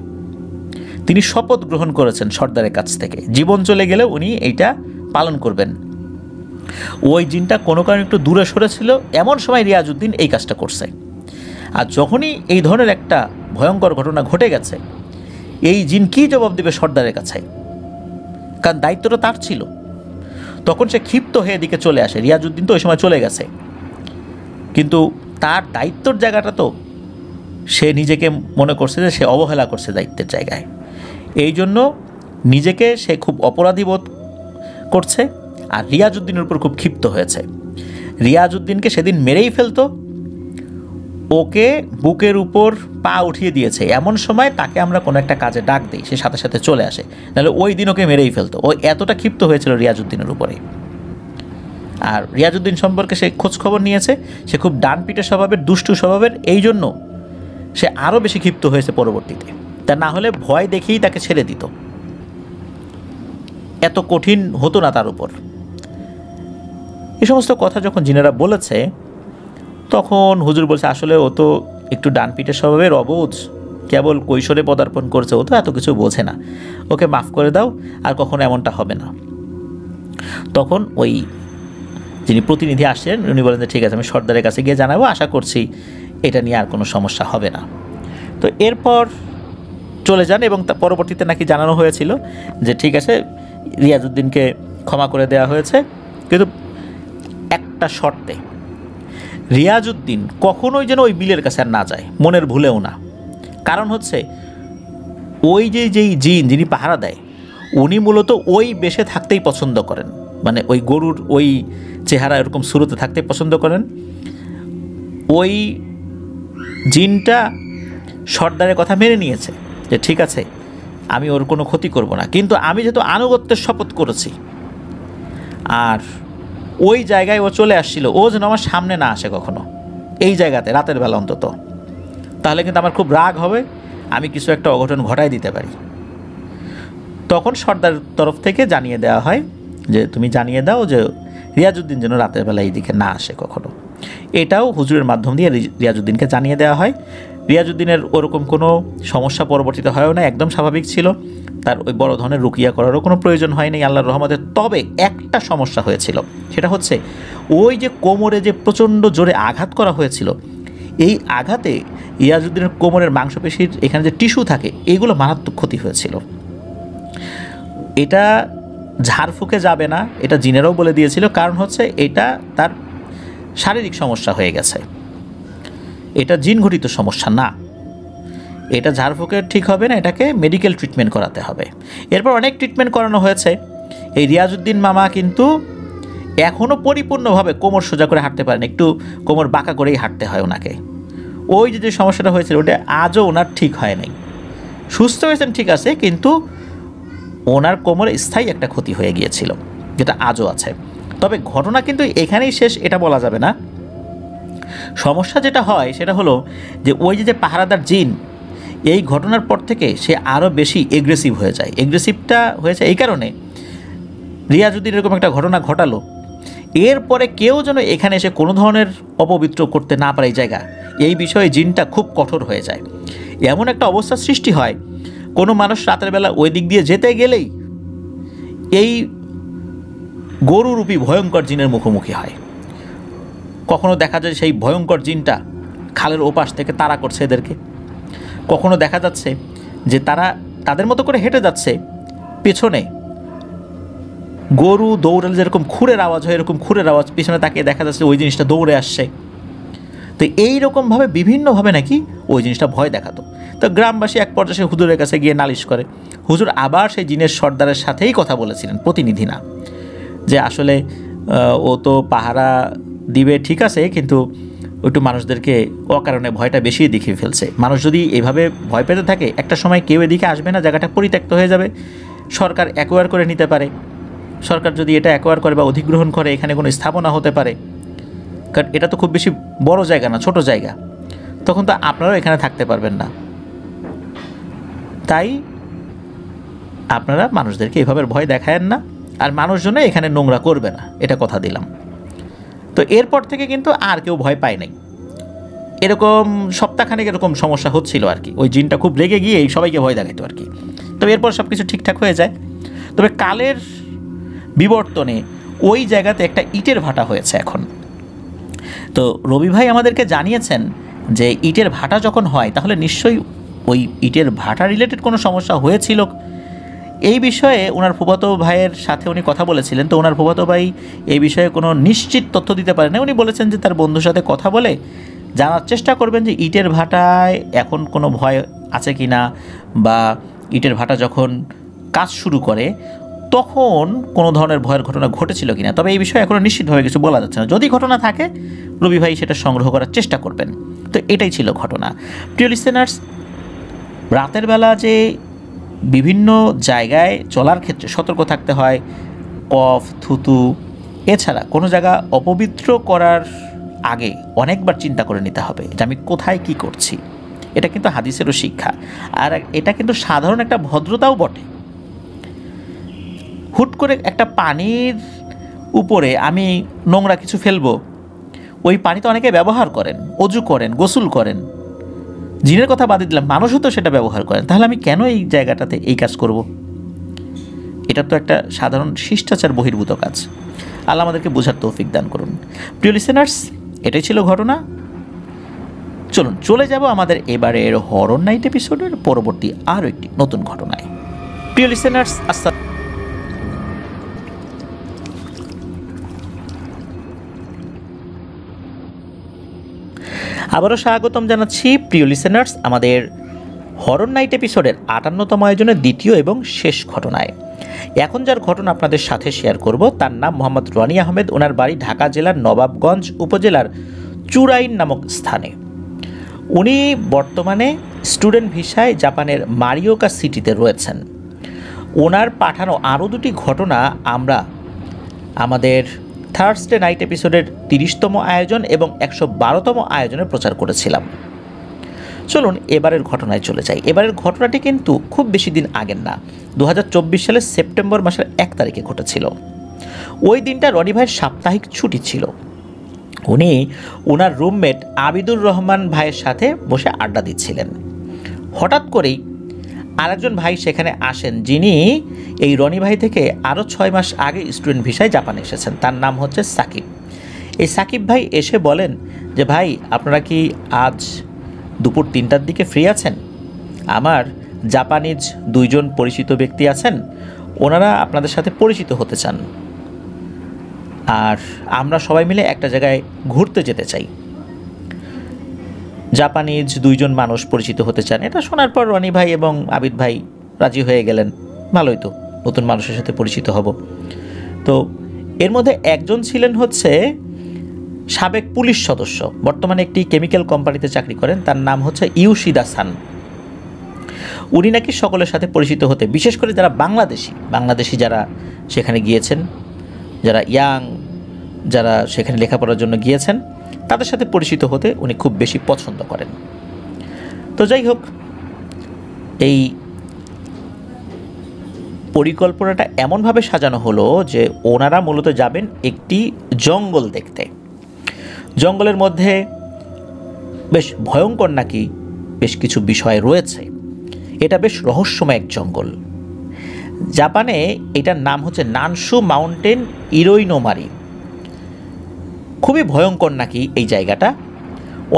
তিনি শপথ গ্রহণ করেছেন সর্দারের কাছ থেকে, জীবন চলে গেলেও উনি এইটা পালন করবেন। ওই জিনটা কোনো কারণে একটু দূরে সরেছিল, এমন সময় রিয়াজউদ্দিন এই কাজটা করছে। আর যখনই এই ধরনের একটা ভয়ঙ্কর ঘটনা ঘটে গেছে, এই জিন কী জবাব দেবে সর্দারের কাছে? কারণ দায়িত্বটা তার ছিল। তখন সে ক্ষিপ্ত হয়ে এদিকে চলে আসে। রিয়াজউদ্দিন তো ওই সময় চলে গেছে, কিন্তু তার দায়িত্বর জায়গাটা তো সে নিজেকে মনে করছে যে সে অবহেলা করছে দায়িত্বের জায়গায়। এই জন্য নিজেকে সে খুব অপরাধী বোধ করছে, আর রিয়াজউদ্দিনের উপর খুব ক্ষিপ্ত হয়েছে। রিয়াজউদ্দিনকে সেদিন মেরেই ফেলতো, ওকে বুকের উপর পা উঠিয়ে দিয়েছে, এমন সময় তাকে আমরা কোনো একটা কাজে ডাক দিই, সে সাথে সাথে চলে আসে, নাহলে ওই দিন ওকে মেরেই ফেলতো। ও এতটা ক্ষিপ্ত হয়েছিল রিয়াজউদ্দিনের উপরে। আর রিয়াজউদ্দিন সম্পর্কে সে খোঁজ খবর নিয়েছে, সে খুব ডানপিটে স্বভাবের, দুষ্টু স্বভাবের, এই জন্য সে আরও বেশি ক্ষিপ্ত হয়েছে পরবর্তীতে। তা না হলে ভয় দেখেই তাকে ছেড়ে দিত, এত কঠিন হতো না তার উপর। এই সমস্ত কথা যখন জিনেরা বলেছে, তখন হুজুর বলছে আসলে ও তো একটু ডানপিটে স্বভাবের, অবুঝ, কেবল কৈশোরে পদার্পণ করছে, ও তো এত কিছু বোঝে না, ওকে মাফ করে দাও, আর কখনো এমনটা হবে না। তখন ওই যিনি প্রতিনিধি আসছেন উনি বলেন যে ঠিক আছে, আমি সর্দারের কাছে গিয়ে জানাবো, আশা করছি এটা নিয়ে আর কোনো সমস্যা হবে না। তো এরপর চলে যান, এবং তার পরবর্তীতে নাকি জানানো হয়েছিল যে ঠিক আছে, রিয়াজউদ্দিনকে ক্ষমা করে দেওয়া হয়েছে, কিন্তু একটা শর্তে, রিয়াজউদ্দিন কখনোই যেন ওই বিলের কাছে আর না যায়, মনের ভুলেও না। কারণ হচ্ছে ওই যেই জিন যিনি পাহারা দেয়, উনি মূলত ওই বেশে থাকতেই পছন্দ করেন, মানে ওই গরুর ওই চেহারা এরকম শুরুতে থাকতে পছন্দ করেন। ওই জিনটা সর্দারের কথা মেনে নিয়েছে যে ঠিক আছে, আমি ওর কোনো ক্ষতি করব না, কিন্তু আমি যেহেতু আনুগত্যের শপথ করেছি, আর ওই জায়গায় ও চলে আসছিল, ও যেন আমার সামনে না আসে কখনো, এই জায়গাতে রাতের বেলা অন্তত, তাহলে কিন্তু আমার খুব রাগ হবে, আমি কিছু একটা অঘটন ঘটাই দিতে পারি। তখন সর্দার তরফ থেকে জানিয়ে দেওয়া হয় যে তুমি জানিয়ে দাও যে রিয়াজউদ্দিন যেন রাতের বেলা এইদিকে না আসে কখনো। এটাও হুজুরের মাধ্যম দিয়ে রিয়াজউদ্দিনকে জানিয়ে দেওয়া হয়। রিয়াজউদ্দিনের ওরকম কোনো সমস্যা পরবর্তীতে হয়ও না, একদম স্বাভাবিক ছিল, তার ওই বড় ধরনের রুকিয়া করারও কোনো প্রয়োজন হয়নি আল্লাহর রহমতে। তবে একটা সমস্যা হয়েছিল, সেটা হচ্ছে ওই যে কোমরে যে প্রচণ্ড জোরে আঘাত করা হয়েছিল, এই আঘাতে রিয়াজউদ্দিনের কোমরের মাংসপেশির এখানে যে টিস্যু থাকে, এইগুলো মারাত্মক ক্ষতি হয়েছিল। এটা ঝাড়ফুঁকে যাবে না, এটা জিনেরাও বলে দিয়েছিল, কারণ হচ্ছে এটা তার শারীরিক সমস্যা হয়ে গেছে। এটা জিনঘটিত সমস্যা না, এটা ঝাড়ফুঁকের ঠিক হবে না, এটাকে মেডিকেল ট্রিটমেন্ট করাতে হবে। এরপর অনেক ট্রিটমেন্ট করানো হয়েছে। এই রিয়াজউদ্দিন মামা কিন্তু এখনও পরিপূর্ণভাবে কোমর সোজা করে হাঁটতে পারেন, একটু কোমর বাঁকা করেই হাঁটতে হয় ওনাকে। ওই যে সমস্যাটা হয়েছিল ওটা আজও ওনার ঠিক হয় নাই। সুস্থ হয়েছেন ঠিক আছে, কিন্তু ওনার কোমরে স্থায়ী একটা ক্ষতি হয়ে গিয়েছিল, যেটা আজও আছে। তবে ঘটনা কিন্তু এখানেই শেষ এটা বলা যাবে না। সমস্যা যেটা হয় সেটা হলো যে ওই যে পাহারাদার জিন, এই ঘটনার পর থেকে সে আরও বেশি এগ্রেসিভ হয়ে যায়। এগ্রেসিভটা হয়েছে এই কারণে, রিয়াজউদ্দিন এরকম একটা ঘটনা ঘটালো, এরপরে কেউ যেন এখানে এসে কোনো ধরনের অপবিত্র করতে না পারে এই জায়গা, এই বিষয়ে জিনটা খুব কঠোর হয়ে যায়। এমন একটা অবস্থার সৃষ্টি হয়, কোনো মানুষ রাতের বেলা ওই দিক দিয়ে যেতে গেলেই এই গরুরূপী ভয়ঙ্কর জিনের মুখোমুখি হয়। কখনো দেখা যায় সেই ভয়ঙ্কর জিনটা খালের ওপাশ থেকে তাড়া করছে এদেরকে, কখনো দেখা যাচ্ছে যে তারা তাদের মতো করে হেঁটে যাচ্ছে, পেছনে গরু দৌড়ালে যেরকম খুরের আওয়াজ হয় এরকম খুরের আওয়াজ, পিছনে তাকিয়ে দেখা যাচ্ছে ওই জিনিসটা দৌড়ে আসছে। তো এইরকমভাবে বিভিন্নভাবে নাকি ওই জিনিসটা ভয় দেখাতো। তো গ্রামবাসী এক পর্যায়ে হুজুরের কাছে গিয়ে নালিশ করে। হুজুর আবার সেই জিনের সর্দারের সাথেই কথা বলেছিলেন, প্রতিনিধি না, যে আসলে ও তো পাহারা দিবে ঠিক আছে, কিন্তু একটু মানুষদেরকে অকারণে ভয়টা বেশি দেখিয়ে ফেলছে। মানুষ যদি এভাবে ভয় পেতে থাকে একটা সময় কেউ এদিকে আসবে না, জায়গাটা পরিত্যক্ত হয়ে যাবে, সরকার অ্যাকোয়ার করে নিতে পারে। সরকার যদি এটা অ্যাকোয়ার করে বা অধিগ্রহণ করে, এখানে কোনো স্থাপনা হতে পারে, কারণ এটা তো খুব বেশি বড় জায়গা না, ছোট জায়গা, তখন তো আপনারাও এখানে থাকতে পারবেন না। তাই আপনারা মানুষদেরকে এভাবে ভয় দেখায়েন না, আর মানুষজনে এখানে নোংরা করবে না, এটা কথা দিলাম। তো এরপর থেকে কিন্তু আর কেউ ভয় পায় নাই। এরকম সপ্তাহখানেক এরকম সমস্যা হচ্ছিল আর কি, ওই জিনটা খুব রেগে গিয়ে সবাইকে ভয় দেখাইতো আর কি। তবে এরপর সব কিছু ঠিকঠাক হয়ে যায়। তবে কালের বিবর্তনে ওই জায়গাতে একটা ইটের ভাটা হয়েছে এখন। তো রবি ভাই আমাদেরকে জানিয়েছেন যে ইটের ভাটা যখন হয় তাহলে নিশ্চয়ই ওই ইটের ভাটা রিলেটেড কোনো সমস্যা হয়েছিল। এই বিষয়ে ওনার ফুফাতো ভাইয়ের সাথে উনি কথা বলেছিলেন। তো ওনার ফুফাতো ভাই এই বিষয়ে কোনো নিশ্চিত তথ্য দিতে পারেন না। উনি বলেছেন যে তার বন্ধুর সাথে কথা বলে জানার চেষ্টা করবেন যে ইটের ভাটায় এখন কোনো ভয় আছে কি না, বা ইটের ভাটা যখন কাজ শুরু করে তখন কোনো ধরনের ভয়ের ঘটনা ঘটেছিল কিনা। তবে এই বিষয়ে এখনও নিশ্চিতভাবে কিছু বলা যাচ্ছে না। যদি ঘটনা থাকে রবি ভাই সেটা সংগ্রহ করার চেষ্টা করবেন। তো এটাই ছিল ঘটনা। প্রিয় লিসেনার্স, রাতের বেলা যে বিভিন্ন জায়গায় চলার ক্ষেত্রে সতর্ক থাকতে হয়, কফ থুতু এছাড়া কোনো জায়গা অপবিত্র করার আগে অনেকবার চিন্তা করে নিতে হবে যে আমি কোথায় কি করছি। এটা কিন্তু হাদিসেরও শিক্ষা, আর এটা কিন্তু সাধারণ একটা ভদ্রতাও বটে। হুট করে একটা পানির উপরে আমি নোংরা কিছু ফেলবো, ওই পানি তো অনেকে ব্যবহার করেন, অজু করেন, গোসল করেন, জিনের কথা বাদে দিলাম মানুষও তো সেটা ব্যবহার করেন, তাহলে আমি কেন এই জায়গাটাতে এই কাজ করব? এটা তো একটা সাধারণ শিষ্টাচার বহির্ভূত কাজ। আল্লাহ আমাদেরকে বোঝার তৌফিক দান করুন। প্রিয় লিসেনার্স, এটাই ছিল ঘটনা। চলুন চলে যাব আমাদের এবারের হরর নাইট এপিসোডের পরবর্তী আরও একটি নতুন ঘটনায়। প্রিয় লিসেনার্স, আবারও স্বাগতম জানাচ্ছি প্রিয় লিসেনার্স আমাদের হরর নাইট এপিসোডের 58তম আয়োজনের দ্বিতীয় এবং শেষ ঘটনায়। এখন যার ঘটনা আপনাদের সাথে শেয়ার করব তার নাম মোহাম্মদ রনি আহমেদ। ওনার বাড়ি ঢাকা জেলার নবাবগঞ্জ উপজেলার চুরাইন নামক স্থানে। উনি বর্তমানে স্টুডেন্ট ভিসায় জাপানের মারিওকা সিটিতে রয়েছেন। ওনার পাঠানো আরও দুটি ঘটনা আমরা আমাদের থার্সডে নাইট এপিসোডের 30তম আয়োজন এবং 112তম আয়োজনে প্রচার করেছিলাম। চলুন এবারের ঘটনায় চলে যাই। এবারের ঘটনাটি কিন্তু খুব বেশি দিন আগের না, 2024 সালের সেপ্টেম্বর মাসের 1 তারিখে ঘটেছিল। ওই দিনটা রনি ভাইয়ের সাপ্তাহিক ছুটি ছিল। উনি ওনার রুমমেট আবিদুর রহমান ভাইয়ের সাথে বসে আড্ডা দিচ্ছিলেন। হঠাৎ করেই আরেকজন ভাই সেখানে আসেন, যিনি এই রনি ভাই থেকে আরও 6 মাস আগে স্টুডেন্ট ভিসায় জাপানে এসেছেন। তার নাম হচ্ছে সাকিব। এই সাকিব ভাই এসে বলেন যে ভাই, আপনারা কি আজ দুপুর 3টার দিকে ফ্রি আছেন? আমার জাপানিজ 2জন পরিচিত ব্যক্তি আছেন, ওনারা আপনাদের সাথে পরিচিত হতে চান, আর আমরা সবাই মিলে একটা জায়গায় ঘুরতে যেতে চাই। জাপানিজ দুইজন মানুষ পরিচিত হতে চান। এটা শোনার পর রনি ভাই এবং আবিদ ভাই রাজি হয়ে গেলেন, ভালোই তো, নতুন মানুষের সাথে পরিচিত হব। তো এর মধ্যে একজন ছিলেন হচ্ছে সাবেক পুলিশ সদস্য, বর্তমানে একটি কেমিক্যাল কোম্পানিতে চাকরি করেন, তার নাম হচ্ছে ইউশিদা সান। উনি নাকি সকলের সাথে পরিচিত হতে, বিশেষ করে যারা বাংলাদেশি যারা সেখানে গিয়েছেন, যারা ইয়াং, যারা সেখানে লেখাপড়ার জন্য গিয়েছেন, তাদের সাথে পরিচিত হতে উনি খুব বেশি পছন্দ করেন। তো যাই হোক, এই পরিকল্পনাটা এমনভাবে সাজানো হলো যে ওনারা মূলত যাবেন একটি জঙ্গল দেখতে। জঙ্গলের মধ্যে বেশ ভয়ঙ্কর নাকি বেশ কিছু বিষয় রয়েছে। এটা বেশ রহস্যময় এক জঙ্গল। জাপানে এটার নাম হচ্ছে নানশু মাউন্টেন ইরোইনোমারি। খুবই ভয়ঙ্কর নাকি এই জায়গাটা।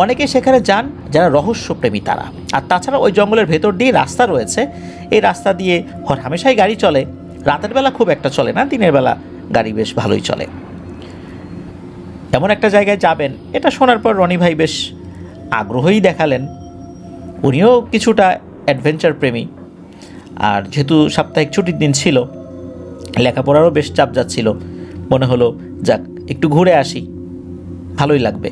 অনেকে সেখানে যান যারা রহস্যপ্রেমী তারা। আর তাছাড়া ওই জঙ্গলের ভেতর দিয়ে রাস্তা রয়েছে, এই রাস্তা দিয়ে হামেশাই গাড়ি চলে, রাতের বেলা খুব একটা চলে না, দিনের বেলা গাড়ি বেশ ভালোই চলে। এমন একটা জায়গায় যাবেন, এটা শোনার পর রনি ভাই বেশ আগ্রহই দেখালেন। উনিও কিছুটা অ্যাডভেঞ্চার প্রেমী, আর যেহেতু সাপ্তাহিক ছুটির দিন ছিল, লেখাপড়ারও বেশ চাপ যাচ্ছিল, মনে হলো যাক একটু ঘুরে আসি, ভালোই লাগবে,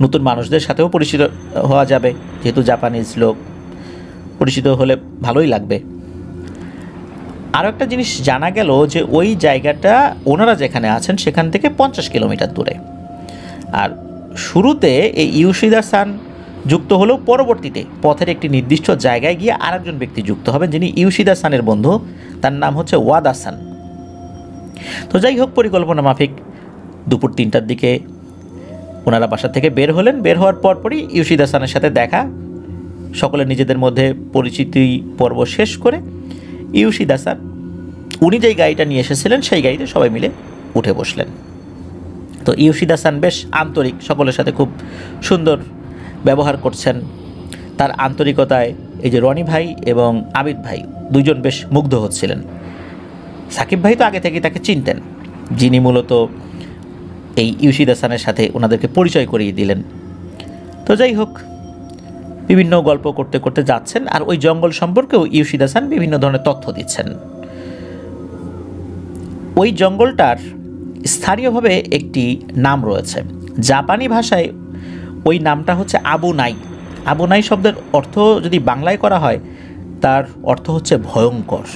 নতুন মানুষদের সাথেও পরিচিত হওয়া যাবে, যেহেতু জাপানিজ লোক, পরিচিত হলে ভালোই লাগবে। আরও একটা জিনিস জানা গেল যে ওই জায়গাটা ওনারা যেখানে আছেন সেখান থেকে 50 কিলোমিটার দূরে। আর শুরুতে এই ইউশিদা সান যুক্ত হলেও পরবর্তীতে পথের একটি নির্দিষ্ট জায়গায় গিয়ে আরেকজন ব্যক্তি যুক্ত হবেন, যিনি ইউশিদা সানের বন্ধু, তার নাম হচ্ছে ওয়াদা সান। তো যাই হোক, পরিকল্পনা মাফিক দুপুর 3টার দিকে ওনারা বাসা থেকে বের হলেন। বের হওয়ার পরপরই ইউশিদা সানের সাথে দেখা, সকলে নিজেদের মধ্যে পরিচিতি পর্ব শেষ করে ইউশিদা সান উনি যেই গাড়িটা নিয়ে এসেছিলেন সেই গাড়িতে সবাই মিলে উঠে বসলেন। তো ইউশিদা সান বেশ আন্তরিক, সকলের সাথে খুব সুন্দর ব্যবহার করছেন। তার আন্তরিকতায় এই যে রনি ভাই এবং আবিদ ভাই দুইজন বেশ মুগ্ধ হচ্ছিলেন। সাকিব ভাই তো আগে থেকেই তাকে চিনতেন, যিনি মূলত এই ইউশিদা সানের সাথে ওনাদেরকে পরিচয় করিয়ে দিলেন। তো যাই হোক, বিভিন্ন গল্প করতে করতে যাচ্ছেন, আর ওই জঙ্গল সম্পর্কেও ইউশিদা সান বিভিন্ন ধরনের তথ্য দিচ্ছেন। ওই জঙ্গলটার স্থানীয়ভাবে একটি নাম রয়েছে, জাপানি ভাষায় ওই নামটা হচ্ছে আবু নাই। আবু নাই শব্দের অর্থ যদি বাংলায় করা হয়, তার অর্থ হচ্ছে ভয়ঙ্কর।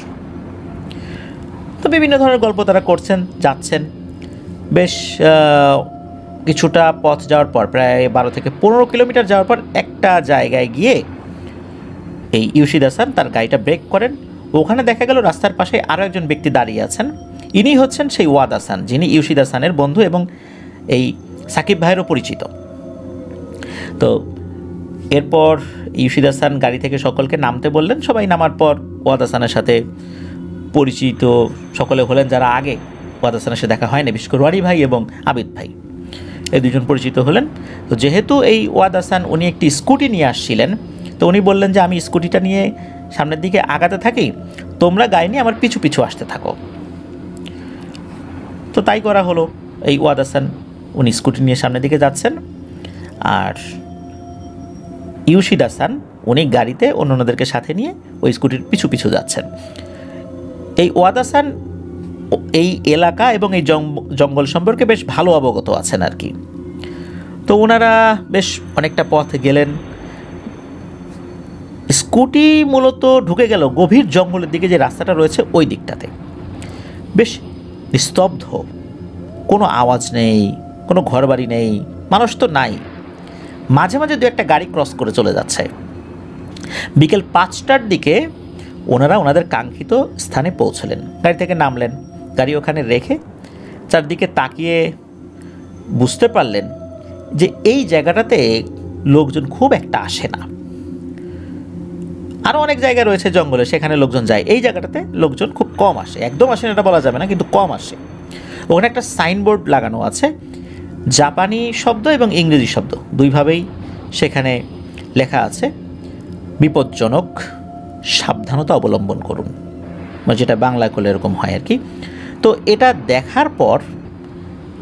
তো বিভিন্ন ধরনের গল্প তারা করছেন, যাচ্ছেন। বেশ কিছুটা পথ যাওয়ার পর, প্রায় 12 থেকে 15 কিলোমিটার যাওয়ার পর একটা জায়গায় গিয়ে এই ইউশিদা সান তার গাড়িটা ব্রেক করেন। ওখানে দেখা গেল রাস্তার পাশে আরও একজন ব্যক্তি দাঁড়িয়ে আছেন। ইনি হচ্ছেন সেই ওয়াদা সান, যিনি ইউশিদা সানের বন্ধু এবং এই সাকিব ভাইয়েরও পরিচিত। তো এরপর ইউশিদা সান গাড়ি থেকে সকলকে নামতে বললেন। সবাই নামার পর ওয়াদা সানের সাথে পরিচিত সকলে হলেন, যারা আগে ওয়াদা সানের সাথে দেখা হয়নি, বিশেষ করে রনি ভাই এবং আবিদ ভাই, এই দুজন পরিচিত হলেন। তো যেহেতু এই ওয়াদা সান উনি একটি স্কুটি নিয়ে আসছিলেন, তো উনি বললেন যে আমি স্কুটিটা নিয়ে সামনের দিকে আগাতে থাকি, তোমরা গাড়ি নিয়ে আমার পিছু পিছু আসতে থাকো। তো তাই করা হলো। এই ওয়াদা সান উনি স্কুটি নিয়ে সামনের দিকে যাচ্ছেন, আর ইউশিদা সান উনি গাড়িতে অন্যদেরকে সাথে নিয়ে ওই স্কুটির পিছু পিছু যাচ্ছেন। এই ওয়াদা সান এই এলাকা এবং এই জঙ্গল সম্পর্কে বেশ ভালো অবগত আছেন আর কি। তো ওনারা বেশ অনেকটা পথ গেলেন। স্কুটি মূলত ঢুকে গেল গভীর জঙ্গলের দিকে, যে রাস্তাটা রয়েছে ওই দিকটাতে। বেশ নিস্তব্ধ, কোনো আওয়াজ নেই, কোনো ঘরবাড়ি নেই, মানুষ তো নাই। মাঝে মাঝে দু একটা গাড়ি ক্রস করে চলে যাচ্ছে। বিকেল 5টার দিকে ওনারা ওনাদের কাঙ্ক্ষিত স্থানে পৌঁছলেন। গাড়ি থেকে নামলেন, গাড়ি ওখানে রেখে চারদিকে তাকিয়ে বুঝতে পারলেন যে এই জায়গাটাতে লোকজন খুব একটা আসে না। আরও অনেক জায়গা রয়েছে জঙ্গলে, সেখানে লোকজন যায়, এই জায়গাটাতে লোকজন খুব কম আসে। একদম আসে না এটা বলা যাবে না, কিন্তু কম আসে। ওখানে একটা সাইনবোর্ড লাগানো আছে, জাপানি শব্দ এবং ইংরেজি শব্দ দুইভাবেই সেখানে লেখা আছে, বিপজ্জনক, সাবধানতা অবলম্বন করুন, যেটা বাংলা করলে এরকম হয় আর কি। তো এটা দেখার পর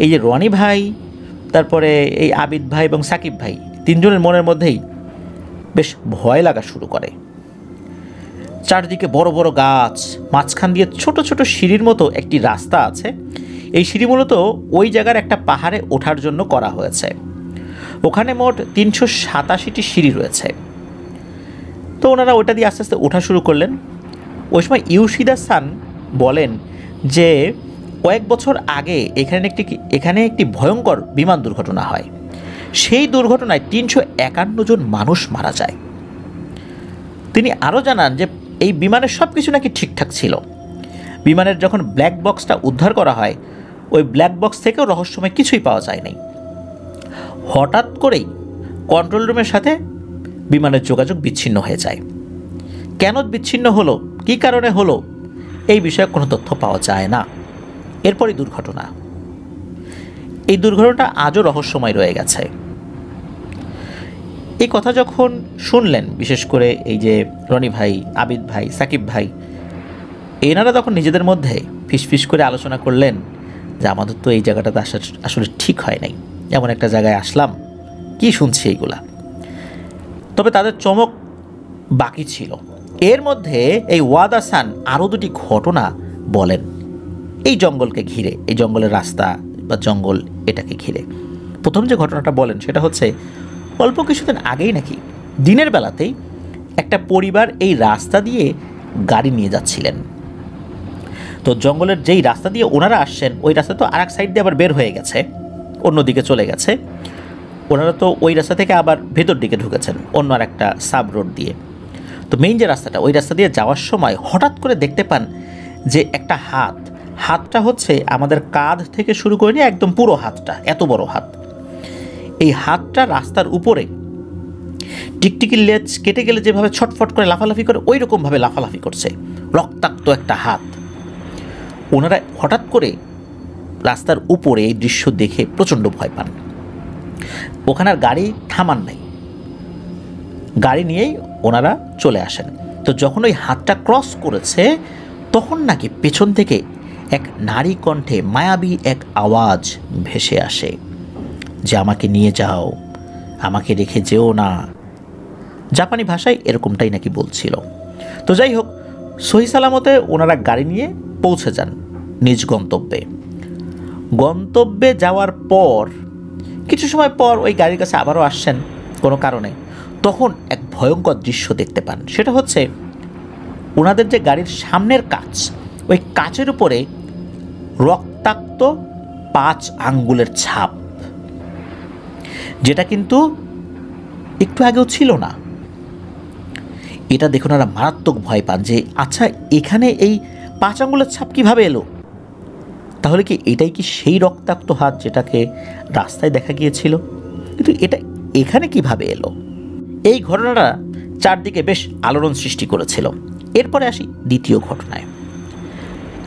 এই যে রনি ভাই, তারপরে এই আবিদ ভাই এবং সাকিব ভাই তিনজনের মনের মধ্যেই বেশ ভয় লাগা শুরু করে। চারদিকে বড় বড় গাছ, মাঝখান দিয়ে ছোট ছোট সিঁড়ির মতো একটি রাস্তা আছে। এই সিঁড়ি মূলত ওই জায়গার একটা পাহাড়ে ওঠার জন্য করা হয়েছে। ওখানে মোট 387টি সিঁড়ি রয়েছে। তো ওনারা ওটা দিয়ে আস্তে আস্তে ওঠা শুরু করলেন। ওই সময় ইউশিদা সান বলেন যে কয়েক বছর আগে এখানে একটি ভয়ঙ্কর বিমান দুর্ঘটনা হয়। সেই দুর্ঘটনায় 351 জন মানুষ মারা যায়। তিনি আরও জানান যে এই বিমানের সব কিছু নাকি ঠিকঠাক ছিল। বিমানের যখন ব্ল্যাক বক্সটা উদ্ধার করা হয়, ওই ব্ল্যাক বক্স থেকেও রহস্যময় কিছুই পাওয়া যায় নাই। হঠাৎ করেই কন্ট্রোল রুমের সাথে বিমানের যোগাযোগ বিচ্ছিন্ন হয়ে যায়। কেন বিচ্ছিন্ন হলো, কী কারণে হলো, এই বিষয়ে কোনো তথ্য পাওয়া যায় না। এরপরই দুর্ঘটনা। এই দুর্ঘটনাটা আজও রহস্যময় রয়ে গেছে। এই কথা যখন শুনলেন, বিশেষ করে এই যে রনি ভাই, আবিদ ভাই, সাকিব ভাই, এনারা তখন নিজেদের মধ্যে ফিসফিস করে আলোচনা করলেন যে আমাদের তো এই জায়গাটাতে আসা আসলে ঠিক হয় নাই, এমন একটা জায়গায় আসলাম, কি শুনছি এইগুলা। তবে তাদের চমক বাকি ছিল। এর মধ্যে এই ওয়াদা সান আরও দুটি ঘটনা বলেন এই জঙ্গলকে ঘিরে, এই জঙ্গলের রাস্তা বা জঙ্গল এটাকে ঘিরে। প্রথম যে ঘটনাটা বলেন সেটা হচ্ছে অল্প কিছুদিন আগেই নাকি দিনের বেলাতেই একটা পরিবার এই রাস্তা দিয়ে গাড়ি নিয়ে যাচ্ছিলেন। তো জঙ্গলের যেই রাস্তা দিয়ে ওনারা আসছেন, ওই রাস্তা তো আরেক সাইড দিয়ে আবার বের হয়ে গেছে, অন্যদিকে চলে গেছে। ওনারা তো ওই রাস্তা থেকে আবার ভেতর দিকে ঢুকেছেন অন্য আর একটা সাব রোড দিয়ে। তো মেইন যে রাস্তাটা, ওই রাস্তা দিয়ে যাওয়ার সময় হঠাৎ করে দেখতে পান যে একটা হাতটা হচ্ছে আমাদের কাঁধ থেকে শুরু করে নিয়ে একদম পুরো হাতটা, এত বড় হাত। এই হাতটা রাস্তার উপরে টিকটিকির লেজ কেটে গেলে যেভাবে ছটফট করে লাফালাফি করে, ওই রকমভাবে লাফালাফি করছে, রক্তাক্ত একটা হাত। ওনারা হঠাৎ করে রাস্তার উপরে এই দৃশ্য দেখে প্রচণ্ড ভয় পান। ওখানে আর গাড়ি থামান নাই, গাড়ি নিয়েই ওনারা চলে আসেন। তো যখন ওই হাতটা ক্রস করেছে, তখন নাকি পেছন থেকে এক নারী কণ্ঠে মায়াবী এক আওয়াজ ভেসে আসে যে আমাকে নিয়ে যাও, আমাকে রেখে যেও না। জাপানি ভাষায় এরকমটাই নাকি বলছিল। তো যাই হোক, সহি সালামতে ওনারা গাড়ি নিয়ে পৌঁছে যান নিজ গন্তব্যে যাওয়ার পর কিছু সময় পর ওই গাড়ির কাছে আবারও আসছেন কোনো কারণে। তখন এক ভয়ঙ্কর দৃশ্য দেখতে পান। সেটা হচ্ছে ওনাদের যে গাড়ির সামনের কাঁচ, ওই কাচের উপরে রক্তাক্ত 5 আঙ্গুলের ছাপ, যেটা কিন্তু একটু আগেও ছিল না। এটা দেখে ওনারা মারাত্মক ভয় পান যে আচ্ছা, এখানে এই 5 আঙ্গুলের ছাপ কীভাবে এলো? তাহলে কি এটাই কি সেই রক্তাক্ত হাত যেটাকে রাস্তায় দেখা গিয়েছিল? কিন্তু এটা এখানে কিভাবে এলো? এই ঘটনাটা চারদিকে বেশ আলোড়ন সৃষ্টি করেছিল। এরপরে আসি দ্বিতীয় ঘটনায়।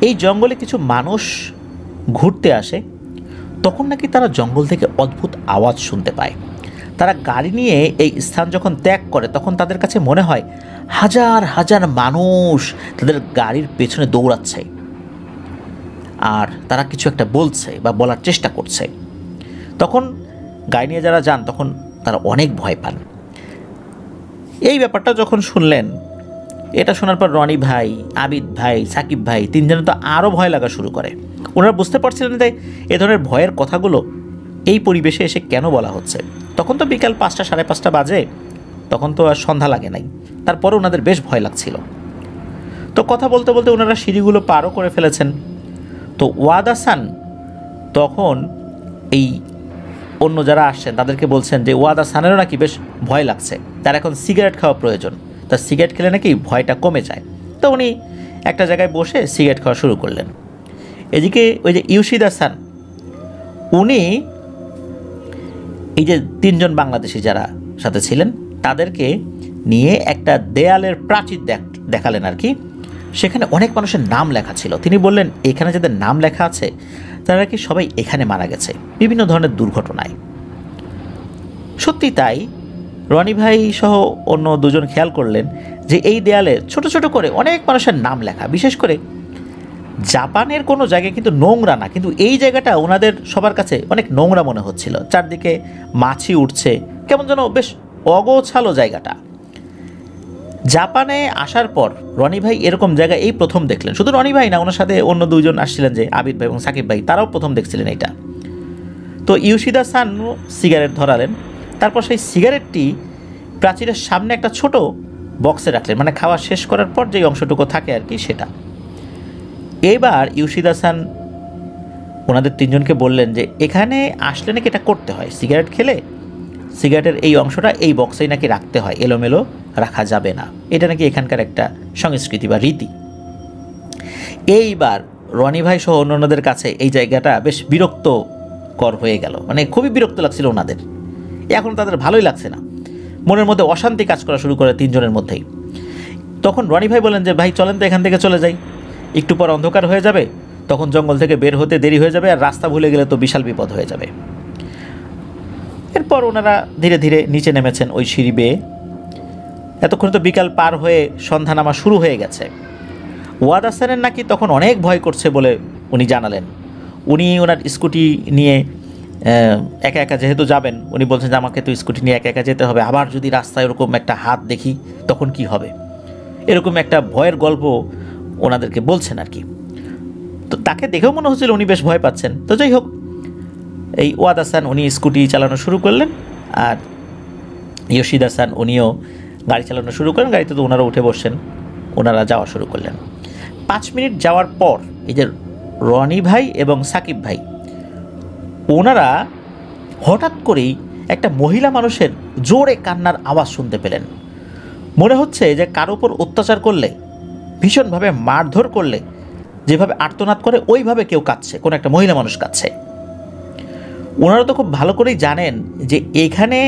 এই জঙ্গলে কিছু মানুষ ঘুরতে আসে। তখন নাকি তারা জঙ্গল থেকে অদ্ভুত আওয়াজ শুনতে পায়। তারা গাড়ি নিয়ে এই স্থান যখন ত্যাগ করে, তখন তাদের কাছে মনে হয় হাজার হাজার মানুষ তাদের গাড়ির পেছনে দৌড়াচ্ছে, আর তারা কিছু একটা বলছে বা বলার চেষ্টা করছে। তখন গাড়ি নিয়ে যারা যান, তখন তারা অনেক ভয় পান। এই ব্যাপারটা যখন শুনলেন, এটা শোনার পর রনি ভাই, আবিদ ভাই, সাকিব ভাই তিনজনে তো আরও ভয় লাগা শুরু করে। ওনারা বুঝতে পারছিলেন যে এ ধরনের ভয়ের কথাগুলো এই পরিবেশে এসে কেন বলা হচ্ছে। তখন তো বিকাল 5টা, 5:30 বাজে, তখন তো আর সন্ধ্যা লাগে নাই। তারপরে ওনাদের বেশ ভয় লাগছিল। তো কথা বলতে বলতে ওনারা সিঁড়িগুলো পারও করে ফেলেছেন। তো ওয়াদা সান তখন এই অন্য যারা আসছেন তাদেরকে বলছেন যে ওয়াদা সানেরও নাকি বেশ ভয় লাগছে, তার এখন সিগারেট খাওয়া প্রয়োজন, তার সিগারেট খেলে নাকি ভয়টা কমে যায়। তো উনি একটা জায়গায় বসে সিগারেট খাওয়া শুরু করলেন। এদিকে ওই যে ইউশিদা সান, উনি এই যে 3 জন বাংলাদেশি যারা সাথে ছিলেন তাদেরকে নিয়ে একটা দেয়ালের প্রাচীর দেখালেন আর কি। সেখানে অনেক মানুষের নাম লেখা ছিল। তিনি বললেন এখানে যাদের নাম লেখা আছে তারা কি সবাই এখানে মারা গেছে বিভিন্ন ধরনের দুর্ঘটনায়। সত্যি তাই। রনি ভাই সহ অন্য 2 জন খেয়াল করলেন যে এই দেয়ালে ছোট ছোট করে অনেক মানুষের নাম লেখা। বিশেষ করে জাপানের কোনো জায়গায় কিন্তু নোংরা না, কিন্তু এই জায়গাটা ওনাদের সবার কাছে অনেক নোংরা মনে হচ্ছিল। চারদিকে মাছি উঠছে, কেমন যেন বেশ অগোছালো জায়গাটা। জাপানে আসার পর রনি ভাই এরকম জায়গা এই প্রথম দেখলেন। শুধু রনি ভাই না, ওনার সাথে অন্য দুইজন আসছিলেন, যে আবিদ ভাই এবং সাকিব ভাই, তারাও প্রথম দেখছিলেন এটা। তো ইয়োশিদা সান সিগারেট ধরালেন, তারপর সেই সিগারেটটি প্রাচীরের সামনে একটা ছোট বক্সে রাখলেন, মানে খাওয়া শেষ করার পর যেই অংশটুকু থাকে আর কি সেটা। এবার ইয়োশিদা সান ওনাদের তিনজনকে বললেন যে এখানে আসলে নাকি এটা করতে হয়, সিগারেট খেলে সিগারেটের এই অংশটা এই বক্সেই নাকি রাখতে হয়, এলোমেলো রাখা যাবে না, এটা নাকি এখানকার একটা সংস্কৃতি বা রীতি। এইবার রনি ভাই সহ অন্যান্যদের কাছে এই জায়গাটা বেশ বিরক্তকর হয়ে গেল, মানে খুবই বিরক্ত লাগছিল ওনাদের। এখন তাদের ভালোই লাগছে না, মনের মধ্যে অশান্তি কাজ করা শুরু করে তিনজনের মধ্যেই। তখন রনি ভাই বলেন যে ভাই চলেন তো এখান থেকে চলে যাই, একটু পর অন্ধকার হয়ে যাবে, তখন জঙ্গল থেকে বের হতে দেরি হয়ে যাবে, আর রাস্তা ভুলে গেলে তো বিশাল বিপদ হয়ে যাবে। এরপর ওনারা ধীরে ধীরে নিচে নেমেছেন ওই সিঁড়ি বেয়ে। এতক্ষণ তো বিকাল পার হয়ে সন্ধ্যা নামা শুরু হয়ে গেছে। ওয়াদ হাসানের নাকি তখন অনেক ভয় করছে বলে উনি জানালেন। উনি ওনার স্কুটি নিয়ে একা একা যেহেতু যাবেন, উনি বলছেন যে আমাকে তো স্কুটি নিয়ে একা একা যেতে হবে, আবার যদি রাস্তায় এরকম একটা হাত দেখি তখন কি হবে, এরকম একটা ভয়ের গল্প ওনাদেরকে বলছেন আর কি। তো তাকে দেখেও মনে হচ্ছিল উনি বেশ ভয় পাচ্ছেন। তো যাই হোক, এই ওয়াদ হাসান উনি স্কুটি চালানো শুরু করলেন, আর ইয়োশিদা সান উনিও গাড়ি চালানো শুরু করেন। গাড়িতে তো ওনারা উঠে বসছেন, ওনারা যাওয়া শুরু করলেন। 5 মিনিট যাওয়ার পর এই যে রনি ভাই এবং সাকিব ভাই, ওনারা হঠাৎ করেই একটা মহিলা মানুষের জোরে কান্নার আওয়াজ শুনতে পেলেন। মনে হচ্ছে যে কারো উপর অত্যাচার করলে, ভীষণভাবে মারধর করলে যেভাবে আর্তনাদ করে ওইভাবে কেউ কাঁদছে, কোনো একটা মহিলা মানুষ কাঁদছে। ওনারা তো খুব ভালো করেই জানেন যে এখানে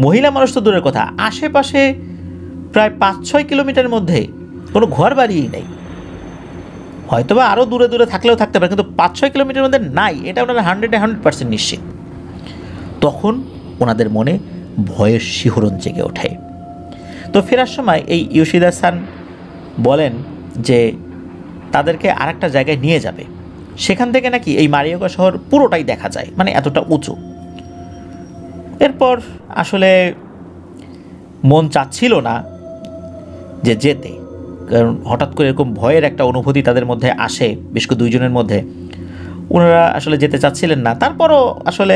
মহিলা মানুষ তো দূরের কথা, আশেপাশে প্রায় 5-6 কিলোমিটার মধ্যে কোনো ঘর বাড়িই নেই, হয়তোবা আরও দূরে দূরে থাকলেও থাকতে পারে, কিন্তু 5-6 কিলোমিটার মধ্যে নাই, এটা ওনারা 100% নিশ্চিত। তখন ওনাদের মনে ভয়ের শিহরণ জেগে ওঠে। তো ফেরার সময় এই ইয়োশিদা সান বলেন যে তাদেরকে আরেকটা জায়গায় নিয়ে যাবে, সেখান থেকে নাকি এই মারিওকা শহর পুরোটাই দেখা যায়, মানে এতটা উঁচু। এরপর আসলে মন চাচ্ছিল না যে যেতে, কারণ হঠাৎ করে এরকম ভয়ের একটা অনুভূতি তাদের মধ্যে আসে, বিশেষ করে দুইজনের মধ্যে। ওনারা আসলে যেতে চাচ্ছিলেন না, তারপরও আসলে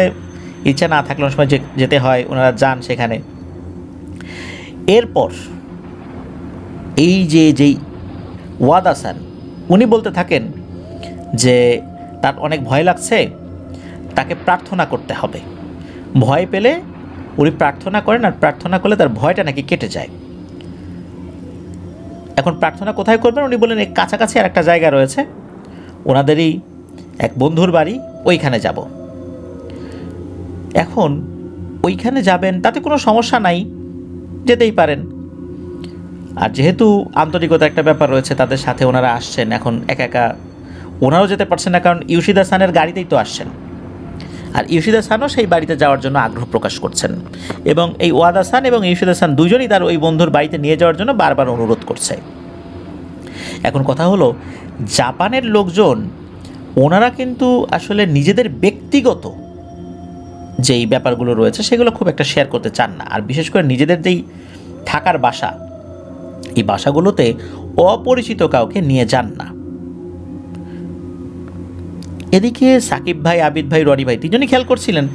ইচ্ছা না থাকলে অনেক সময় যেতে হয়, ওনারা যান সেখানে। এরপর এই যেই ওয়াদ হাসান উনি বলতে থাকেন যে তার অনেক ভয় লাগছে, তাকে প্রার্থনা করতে হবে। ভয় পেলে উনি প্রার্থনা করেন, আর প্রার্থনা করলে তার ভয়টা নাকি কেটে যায়। এখন প্রার্থনা কোথায় করবেন উনি বলেন এই কাছাকাছি আর একটা জায়গা রয়েছে, ওনাদেরই এক বন্ধুর বাড়ি, ওইখানে যাব। এখন ওইখানে যাবেন তাতে কোনো সমস্যা নাই, যেতেই পারেন। আর যেহেতু আন্তরিকতা একটা ব্যাপার রয়েছে, তাদের সাথে ওনারা আসছেন, এখন একা একা ওনারাও যেতে পারছেন না, কারণ ইয়োশিদা সানের গাড়িতেই তো আসছেন, আর ইয়োশিদা সানও সেই বাড়িতে যাওয়ার জন্য আগ্রহ প্রকাশ করছেন। এবং এই ওয়াদ হাসান এবং ইয়োশিদা সান দুজনই তার ওই বন্ধুর বাড়িতে নিয়ে যাওয়ার জন্য বারবার অনুরোধ করছে। এখন কথা হলো, জাপানের লোকজন ওনারা কিন্তু আসলে নিজেদের ব্যক্তিগত যেই ব্যাপারগুলো রয়েছে সেগুলো খুব একটা শেয়ার করতে চান না, আর বিশেষ করে নিজেদের যেই থাকার বাসা, এই বাসাগুলোতে অপরিচিত কাউকে নিয়ে যান না। এদিকে সাকিব ভাই, আবিদ ভাই, রনি ভাই তিনজনই খেয়াল করছিলেন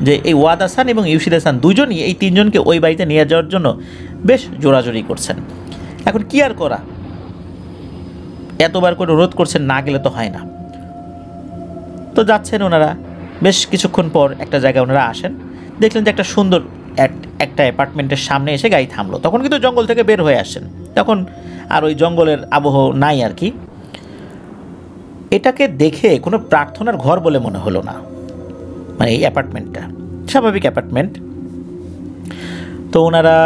যে এই ওয়াদ হাসান এবং ইয়োশিদা সান দুজনই এই তিনজনকে ওই বাড়িতে নিয়ে যাওয়ার জন্য বেশ জোরাজোরি করছেন। এখন কি আর করা, এতবার করে অনুরোধ করছেন, না গেলে তো হয় না। তো যাচ্ছেন ওনারা। বেশ কিছুক্ষণ পর একটা জায়গায় ওনারা আসেন, দেখলেন যে একটা সুন্দর একটা অ্যাপার্টমেন্টের সামনে এসে গাড়ি থামলো। তখন কিন্তু জঙ্গল থেকে বের হয়ে আসছেন, তখন আর ওই জঙ্গলের আবহ নাই আর কি। এটাকে দেখে কোনো প্রার্থনার ঘর বলে মনে হলো না, মানে এই অ্যাপার্টমেন্টটা স্বাভাবিক অ্যাপার্টমেন্ট। তো ওনারা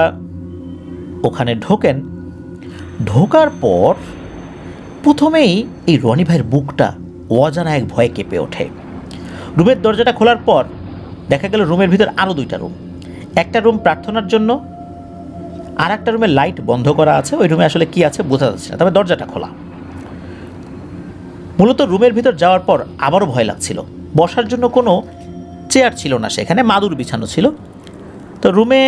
ওখানে ঢোকেন। ঢোকার পর প্রথমেই এই রনি ভাইয়ের বুকটা অজানা এক ভয়ে কেঁপে ওঠে। রুমের দরজাটা খোলার পর দেখা গেল রুমের ভিতর আরও 2টা রুম। একটা রুম প্রার্থনার জন্য, আর একটা রুমের লাইট বন্ধ করা আছে, ওই রুমে আসলে কি আছে বোঝা যাচ্ছে না, তবে দরজাটা খোলা। মূলত রুমের ভিতর যাওয়ার পর আবারও ভয় লাগছিল। বসার জন্য কোনো চেয়ার ছিল না, সেখানে মাদুর বিছানো ছিল। তো রুমে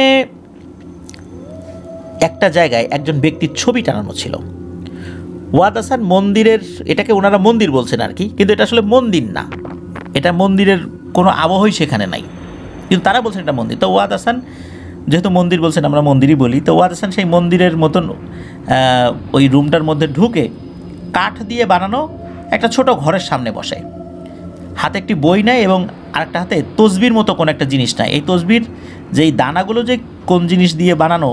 একটা জায়গায় একজন ব্যক্তির ছবি টানানো ছিল। ওয়াদ হাসান মন্দিরের, এটাকে ওনারা মন্দির বলছেন আর কি, কিন্তু এটা আসলে মন্দির না, এটা মন্দিরের কোনো আবহই সেখানে নাই, কিন্তু তারা বলছেন এটা মন্দির। তো ওয়াদ হাসান যেহেতু মন্দির বলছেন, আমরা মন্দিরই বলি, তো ওয়াদ হাসান সেই মন্দিরের মতন ওই রুমটার মধ্যে ঢুকে কাঠ দিয়ে বানানো একটা ছোট ঘরের সামনে বসে, হাতে একটি বই নেয় এবং আরেকটা হাতে তসবির মতো কোনো একটা জিনিস নেয়। এই তসবির যেই দানাগুলো যে কোন জিনিস দিয়ে বানানো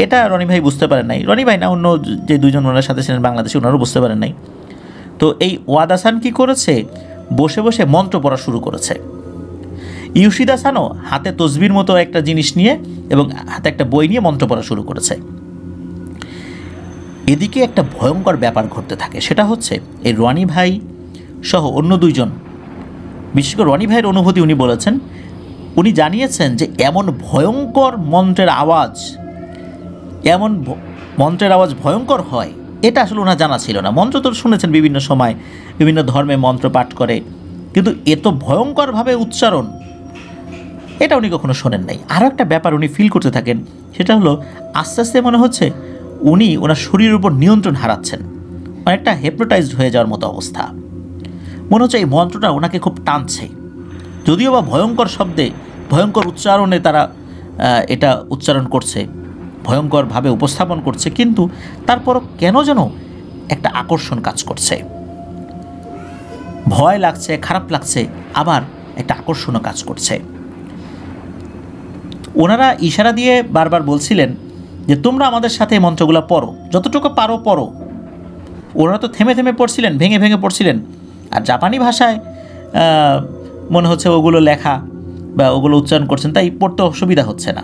এটা রনি ভাই বুঝতে পারেন নাই, রনি ভাই না, অন্য যে দুজন ওনার সাথে ছিলেন বাংলাদেশি, ওনারাও বুঝতে পারেন নাই। তো এই ওয়াদ হাসান কী করেছে, বসে বসে মন্ত্র পড়া শুরু করেছে। ইউশিদ হাসানও হাতে তসবির মতো একটা জিনিস নিয়ে এবং হাতে একটা বই নিয়ে মন্ত্র পড়া শুরু করেছে। এদিকে একটা ভয়ঙ্কর ব্যাপার ঘটতে থাকে, সেটা হচ্ছে এই রনি ভাই সহ অন্য দুইজন, বিশেষ করে রনি ভাইয়ের অনুভূতি উনি বলেছেন, উনি জানিয়েছেন যে এমন ভয়ঙ্কর মন্ত্রের আওয়াজ, এমন মন্ত্রের আওয়াজ ভয়ঙ্কর হয় এটা আসলে ওনার জানা ছিল না। মন্ত্র তো শুনেছেন বিভিন্ন সময়, বিভিন্ন ধর্মে মন্ত্র পাঠ করে, কিন্তু এত ভয়ঙ্করভাবে উচ্চারণ এটা উনি কখনো শোনেন নাই। আরও একটা ব্যাপার উনি ফিল করতে থাকেন, সেটা হলো আস্তে আস্তে মনে হচ্ছে উনি ওনার শরীরের উপর নিয়ন্ত্রণ হারাচ্ছেন, অনেকটা হেপনোটাইজড হয়ে যাওয়ার মতো অবস্থা। মনে হচ্ছে এই মন্ত্রটা ওনাকে খুব টানছে, যদিও বা ভয়ঙ্কর শব্দে, ভয়ঙ্কর উচ্চারণে তারা এটা উচ্চারণ করছে, ভয়ঙ্করভাবে উপস্থাপন করছে, কিন্তু তারপরও কেন যেন একটা আকর্ষণ কাজ করছে, ভয় লাগছে, খারাপ লাগছে, আবার একটা আকর্ষণও কাজ করছে। ওনারা ইশারা দিয়ে বারবার বলছিলেন যে তোমরা আমাদের সাথে এই মন্ত্রগুলো পড়ো, যতটুকু পারো পড়ো। ওনারা তো থেমে থেমে পড়ছিলেন, ভেঙে ভেঙে পড়ছিলেন, আর জাপানি ভাষায় মনে হচ্ছে ওগুলো লেখা বা ওগুলো উচ্চারণ করছেন, তাই পড়তে অসুবিধা হচ্ছে না।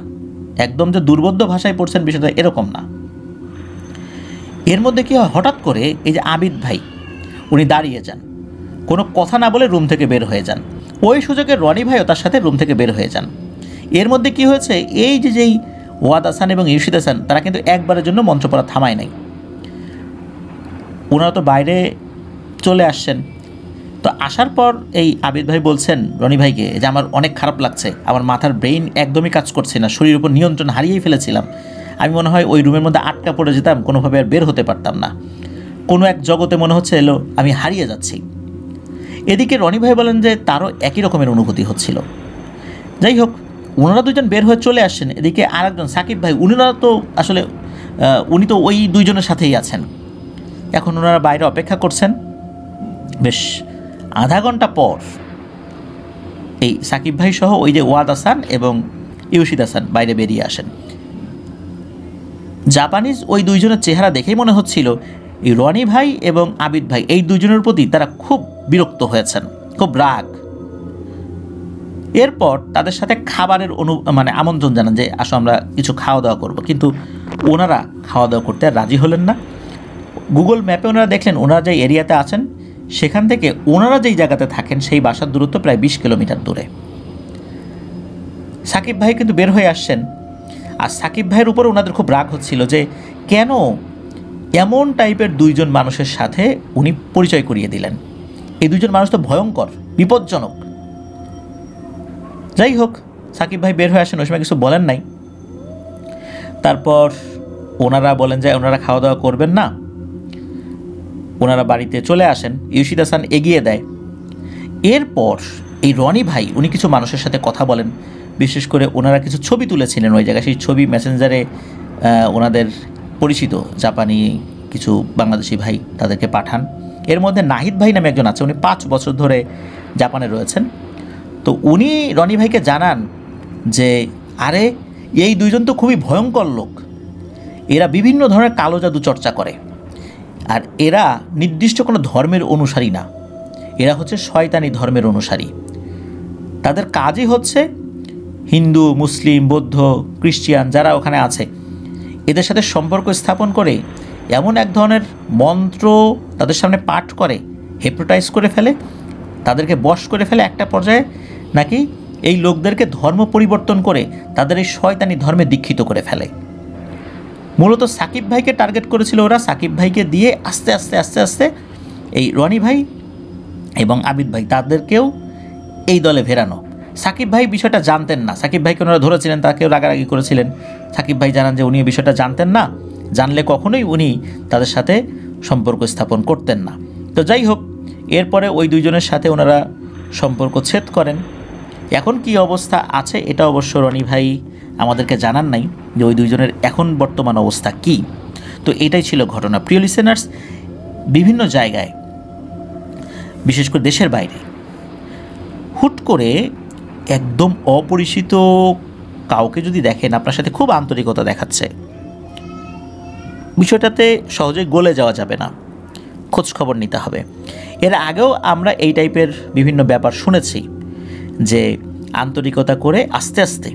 একদম যে দুর্বোধ্য ভাষায় পড়ছেন বিষয়টা এরকম না। এর মধ্যে কি হয়, হঠাৎ করে এই যে আবিদ ভাই উনি দাঁড়িয়ে যান, কোনো কথা না বলে রুম থেকে বের হয়ে যান। ওই সুযোগে রনি ভাইও তার সাথে রুম থেকে বের হয়ে যান। এর মধ্যে কি হয়েছে, এই যেই ওয়াদ হাসান এবং ইউশিদ হাসান তারা কিন্তু একবারের জন্য মন্ত্র পড়া থামায় নাই। ওনারা তো বাইরে চলে আসছেন। তো আসার পর এই আবিদ ভাই বলছেন রনি ভাইকে যে আমার অনেক খারাপ লাগছে, আমার মাথার ব্রেইন একদমই কাজ করছে না, শরীরের উপর নিয়ন্ত্রণ হারিয়েই ফেলেছিলাম, আমি মনে হয় ওই রুমের মধ্যে আটকা পড়ে যেতাম, কোনোভাবে আর বের হতে পারতাম না, কোনো এক জগতে মনে হচ্ছে এলো আমি হারিয়ে যাচ্ছি। এদিকে রনি ভাই বলেন যে তারও একই রকমের অনুভূতি হচ্ছিল। যাই হোক, ওনারা দুজন বের হয়ে চলে আসছেন। এদিকে আরেকজন সাকিব ভাই, উনারা তো আসলে উনি তো ওই দুইজনের সাথেই আছেন। এখন ওনারা বাইরে অপেক্ষা করছেন। বেশ আধা ঘন্টা পর এই সাকিব ভাই সহ ওই যে ওয়াদ হাসান এবং ইউশিদ হাসান বাইরে বেরিয়ে আসেন। জাপানিজ ওই দুইজনের চেহারা দেখেই মনে হচ্ছিল এই রনি ভাই এবং আবিদ ভাই এই দুজনের প্রতি তারা খুব বিরক্ত হয়েছেন, খুব রাগ। এরপর তাদের সাথে খাবারের আমন্ত্রণ জানান যে আসো আমরা কিছু খাওয়া দাওয়া করব, কিন্তু ওনারা খাওয়া দাওয়া করতে আর রাজি হলেন না। গুগল ম্যাপে ওনারা দেখলেন ওনারা যে এরিয়াতে আছেন সেখান থেকে ওনারা যেই জায়গাতে থাকেন সেই বাসার দূরত্ব প্রায় 20 কিলোমিটার দূরে। সাকিব ভাই কিন্তু বের হয়ে আসছেন, আর সাকিব ভাইয়ের উপর ওনাদের খুব রাগ হচ্ছিল যে কেন এমন টাইপের দুইজন মানুষের সাথে উনি পরিচয় করিয়ে দিলেন। এই দুইজন মানুষ তো ভয়ঙ্কর, বিপজ্জনক। যাই হোক, সাকিব ভাই বের হয়ে আসেন, ওই সময় কিছু বলেন নাই। তারপর ওনারা বলেন যে ওনারা খাওয়া দাওয়া করবেন না, ওনারা বাড়িতে চলে আসেন। ইউশিদ হাসান এগিয়ে দেয়। এরপর এই রনি ভাই উনি কিছু মানুষের সাথে কথা বলেন, বিশেষ করে ওনারা কিছু ছবি তুলেছিলেন ওই জায়গায়, সেই ছবি মেসেঞ্জারে ওনাদের পরিচিত জাপানি কিছু বাংলাদেশি ভাই তাদেরকে পাঠান। এর মধ্যে নাহিদ ভাই নামে একজন আছে, উনি 5 বছর ধরে জাপানে রয়েছেন। তো উনি রনি ভাইকে জানান যে আরে এই দুইজন তো খুবই ভয়ঙ্কর লোক, এরা বিভিন্ন ধরনের কালো জাদু চর্চা করে, আর এরা নির্দিষ্ট কোনো ধর্মের অনুসারী না, এরা হচ্ছে শয়তানি ধর্মের অনুসারী। তাদের কাজই হচ্ছে হিন্দু, মুসলিম, বৌদ্ধ, খ্রিস্টান যারা ওখানে আছে এদের সাথে সম্পর্ক স্থাপন করে এমন এক ধরনের মন্ত্র তাদের সামনে পাঠ করে, হেপনোটাইজ করে ফেলে, তাদেরকে বশ করে ফেলে, একটা পর্যায়ে নাকি এই লোকদেরকে ধর্ম পরিবর্তন করে তাদের এই শয়তানি ধর্মে দীক্ষিত করে ফেলে। মূলত সাকিব ভাইকে টার্গেট করেছিল ওরা। সাকিব ভাইকে দিয়ে আস্তে আস্তে আস্তে আস্তে এই রনি ভাই এবং আবিদ ভাই, তাদেরকেও এই দলে ফেরানো। সাকিব ভাই বিষয়টা জানতেন না, সাকিব ভাইকে ওনারা ধরেছিলেন, তাকেও রাগারাগি করেছিলেন। সাকিব ভাই জানান যে উনি এই বিষয়টা জানতেন না, জানলে কখনোই উনি তাদের সাথে সম্পর্ক স্থাপন করতেন না। তো যাই হোক, এরপরে ওই দুইজনের সাথে ওনারা সম্পর্ক ছেদ করেন। এখন কি অবস্থা আছে এটা অবশ্য রনি ভাই আমাদেরকে জানান নাই যে ওই দুইজনের এখন বর্তমান অবস্থা কি। তো এটাই ছিল ঘটনা। প্রিয় লিসেনার্স, বিভিন্ন জায়গায় বিশেষ করে দেশের বাইরে হুট করে একদম অপরিচিত কাউকে যদি দেখেন আপনার সাথে খুব আন্তরিকতা দেখাচ্ছে, বিষয়টাতে সহজে গলে যাওয়া যাবে না, খোঁজ খবর নিতে হবে। এর আগেও আমরা এই টাইপের বিভিন্ন ব্যাপার শুনেছি যে আন্তরিকতা করে আস্তে আস্তে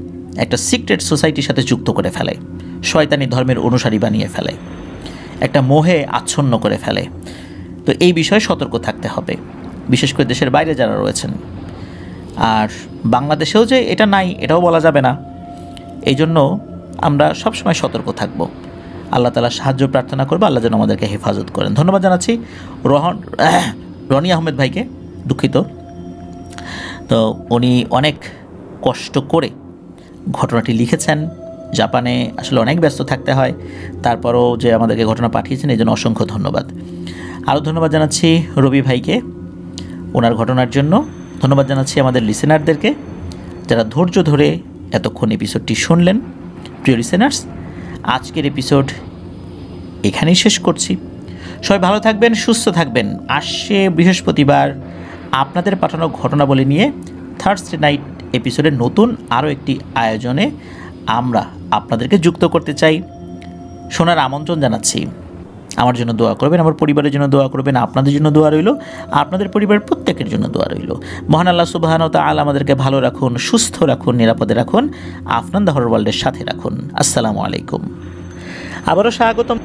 একটা সিক্রেট সোসাইটির সাথে যুক্ত করে ফেলে, শয়তানি ধর্মের অনুসারী বানিয়ে ফেলে, একটা মোহে আচ্ছন্ন করে ফেলে। তো এই বিষয়ে সতর্ক থাকতে হবে, বিশেষ করে দেশের বাইরে যারা রয়েছেন। আর বাংলাদেশেও যে এটা নাই এটাও বলা যাবে না, এই জন্য আমরা সবসময় সতর্ক থাকব। আল্লাহ তাআলা সাহায্য প্রার্থনা করবো, আল্লাহ যেন আমাদেরকে হেফাজত করেন। ধন্যবাদ জানাচ্ছি রনি আহমেদ ভাইকে, দুঃখিত। তো উনি অনেক কষ্ট করে ঘটনাটি লিখেছেন। জাপানে আসলে অনেক ব্যস্ত থাকতে হয়, তারপরও যে আমাদেরকে ঘটনা পাঠিয়েছেন এই জন্য অসংখ্য ধন্যবাদ। আরও ধন্যবাদ জানাচ্ছি রবি ভাইকে ওনার ঘটনার জন্য। ধন্যবাদ জানাচ্ছি আমাদের লিসেনারদেরকে যারা ধৈর্য ধরে এতক্ষণ এপিসোডটি শুনলেন। প্রিয় লিসেনার্স, আজকের এপিসোড এখানেই শেষ করছি। সবাই ভালো থাকবেন, সুস্থ থাকবেন। আসছে বৃহস্পতিবার আপনাদের পাঠানো ঘটনাবলী নিয়ে থার্সডে নাইট এপিসোডের নতুন আরও একটি আয়োজনে আমরা আপনাদেরকে যুক্ত করতে চাই। শোনার আমন্ত্রণ জানাচ্ছি। আমার জন্য দোয়া করবেন, আমার পরিবারের জন্য দোয়া করবেন, আপনাদের জন্য দোয়া রইল, আপনাদের পরিবারের প্রত্যেকের জন্য দোয়া রইল। মহান আল্লাহ সুবহানাহু ওয়া তাআলা আমাদেরকে ভালো রাখুন, সুস্থ রাখুন, নিরাপদে রাখুন, আফনান দ্য হরর ওয়ার্ল্ডের সাথে রাখুন। আসসালামু আলাইকুম। আবারও স্বাগতম।